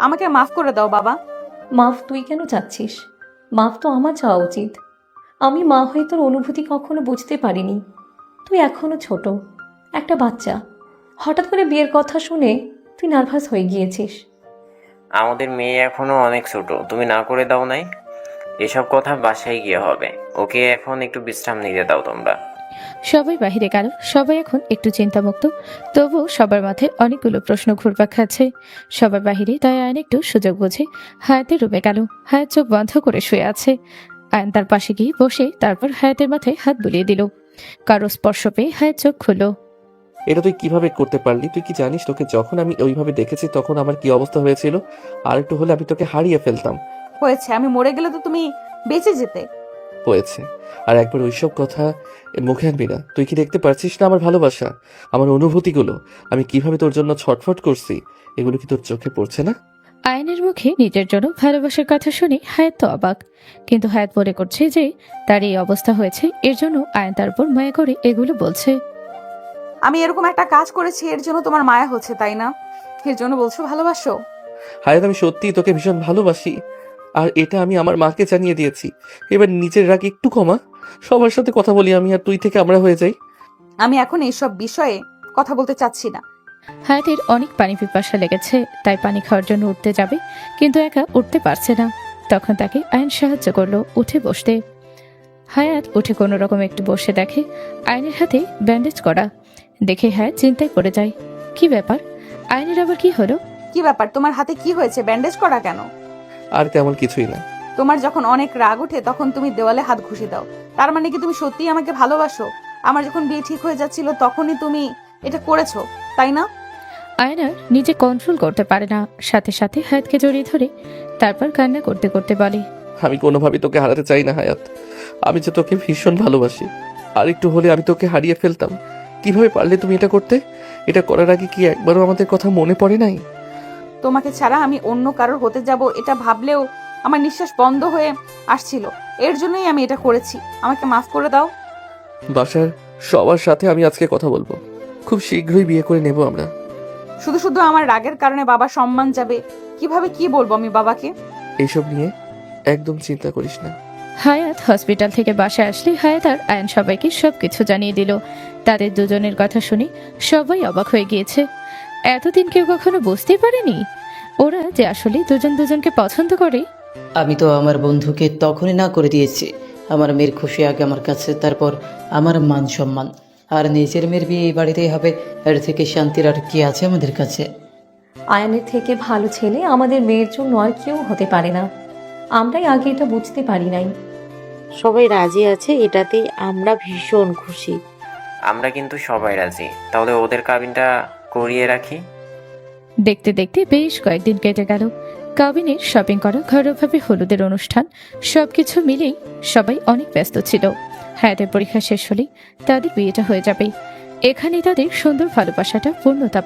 আমাকে মাফ করে দাও বাবা। মাফ তুই কেন চাচ্ছিস? মাফ তো আমার চাওয়া উচিত। আমি মা হয়ে তোর অনুভূতি কখনো বুঝতে পারিনি। তুই এখনো ছোট, একটা বাচ্চা। হঠাৎ করে বিয়ের কথা শুনে তুই নার্ভাস হয়ে গিয়েছিস। আমাদের মেয়ে এখনো অনেক ছোট, তুমি না করে দাও নাই। এসব কথা বাসায় গিয়ে হবে। ওকে এখন একটু বিশ্রাম নিতে দাও তোমরা। সবাই বাহিরে গেল। সবাই এখন একটু চিন্তামুক্ত, তবুও সবার মাথায় অনেকগুলো প্রশ্ন ঘুরপাক খাচ্ছে। সবার বাহিরে তাই আয়ন একটু সুযোগ বুঝে হায়াতের রুমে গেল। হায়াত চোখ বন্ধ করে শুয়ে আছে। আয়ন তার পাশে গিয়ে বসে তারপর হায়াতের মাথায় হাত বুলিয়ে দিল। কারো স্পর্শ পেয়ে হায়াত চোখ খুলল। এটা তুই কিভাবে করতে পারলি? তুই কি জানিস তোকে যখন আমি ওইভাবে দেখেছি তখন আমার কি অবস্থা হয়েছিল? আর একটু হলে আমি তোকে হারিয়ে ফেলতাম। হয়েছে, আমি মরে গেলে তো তুমি বেঁচে যেতে। হয়েছে, আর একবার ওইসব কথা মুখে আনবি না। তুই কি দেখতে পারছিস না আমার ভালোবাসা, আমার অনুভূতিগুলো? আমি কিভাবে তোর জন্য ছটফট করছি, এগুলো কি তোর চোখে পড়ছে না? আয়নের মুখে নিজের জন্য ভালোবাসার কথা শুনে হায়াত তো অবাক, কিন্তু হায়াত মনে করছে যে তার এই অবস্থা হয়েছে এর জন্য আয়ন তার উপর মায়া করে এগুলো বলছে। আমি এরকম একটা কাজ করেছি এর জন্য তোমার মায়া হচ্ছে, তাই না? এর জন্য বলছো ভালোবাসো? হায়াত, আমি সত্যিই তোকে ভীষণ ভালোবাসি, আর এটা আমি আমার মাকে জানিয়ে দিয়েছি। এবার নিজের রাগ একটু কমা। সবার সাথে কথা বলি আমি, আর তুই থেকে আমরা হয়ে যাই। আমি এখন এইসব বিষয়ে কথা বলতে চাচ্ছি না। হায়াতের অনেক পানি পিপাসা লেগেছে, তাই পানি খাওয়ার জন্য উঠতে যাবে, কিন্তু একা উঠতে পারছে না। তখন তাকে আয়ন সাহায্য করলো উঠে বসতে। হায়াত উঠে কোনো রকম একটু বসে দেখে আয়নের হাতে ব্যান্ডেজ করা। দেখে হায়াত চিন্তায় পড়ে যায়। কি ব্যাপার, আয়নের আবার কি হলো? কি ব্যাপার, তোমার হাতে কি হয়েছে? ব্যান্ডেজ করা কেন? আর তেমন কিছুই না। তোমার যখন অনেক রাগ ওঠে তখন তুমি দেওয়ালে হাত ঘুষে দাও, তার মানে কি তুমি সত্যিই আমাকে ভালোবাসো? আমার যখন বিয়ে ঠিক হয়ে যাচ্ছিল তখনই তুমি এটা করেছো, তাই না? আয়নার নিজে কন্ট্রোল করতে পারে না, সাথে সাথে হায়াতকে জড়িয়ে ধরে তারপর কান্না করতে করতে বলে, আমি কোনোভাবেই তোকে হারাতে চাই না হায়াত। আমি যে তোকে ভীষণ ভালোবাসি, আর একটু হলে আমি তোকে হারিয়ে ফেলতাম। কিভাবে পারলে তুমি এটা করতে? এটা করার আগে কি একবারও আমাদের কথা মনে পড়ে নাই? তোমাকে ছাড়া আমি অন্য কারোর হতে যাব এটা ভাবলেও আমার নিঃশ্বাস বন্ধ হয়ে আসছিল। এর জন্যই আমি এটা করেছি। আমাকে মাফ করে দাও। বাসার সবার সাথে আমি আজকে কথা বলবো। খুব শীঘ্রই বিয়ে করে নেব আমরা। শুধু শুধু আমার রাগের কারণে বাবার সম্মান যাবে। কিভাবে কি বলবো আমি বাবাকে? এইসব নিয়ে একদম চিন্তা করিস না। হায়াত হসপিটাল থেকে বাসায় আসলে হায়াত আর আয়ন সবাইকে সবকিছু জানিয়ে দিল। তাদের দুজনের কথা শুনে সবাই অবাক হয়ে গিয়েছে। এতদিন কেউ কখনো বুঝতেই পারেনি ওরা যে আসলে দুজন দুজনকে পছন্দ করে। আমি তো আমার বন্ধুকে তখনই না করে দিয়েছি। আমার মেয়ের খুশি আগে আমার কাছে, তারপর আমার মান সম্মান। আর নিজের মেয়ের বিয়ে এই বাড়িতেই হবে। এর থেকে শান্তির আর কি আছে আমাদের কাছে? আয়ানের থেকে ভালো ছেলে আমাদের মেয়ের জন্য আর কেউ হতে পারে না। আমরাই আগে এটা বুঝতে পারি নাই। সবাই রাজি আছে, এটাতেই আমরা ভীষণ খুশি। আমরা কিন্তু সবাই রাজি। তাহলে ওদের কাবিনটা করিয়ে রাখি। দেখতে দেখতে বেশ কয়েকদিন কেটে গেল। কাবিনের শপিং করা, ঘরোয়াভাবে হলুদের অনুষ্ঠান, সবকিছু মিলেই সবাই অনেক ব্যস্ত ছিল। হায়াতের পরীক্ষা শেষ হলেই তাদের বিয়েটা হয়ে যাবে। এখানেই তাদের সুন্দর ভালোবাসাটা পূর্ণতা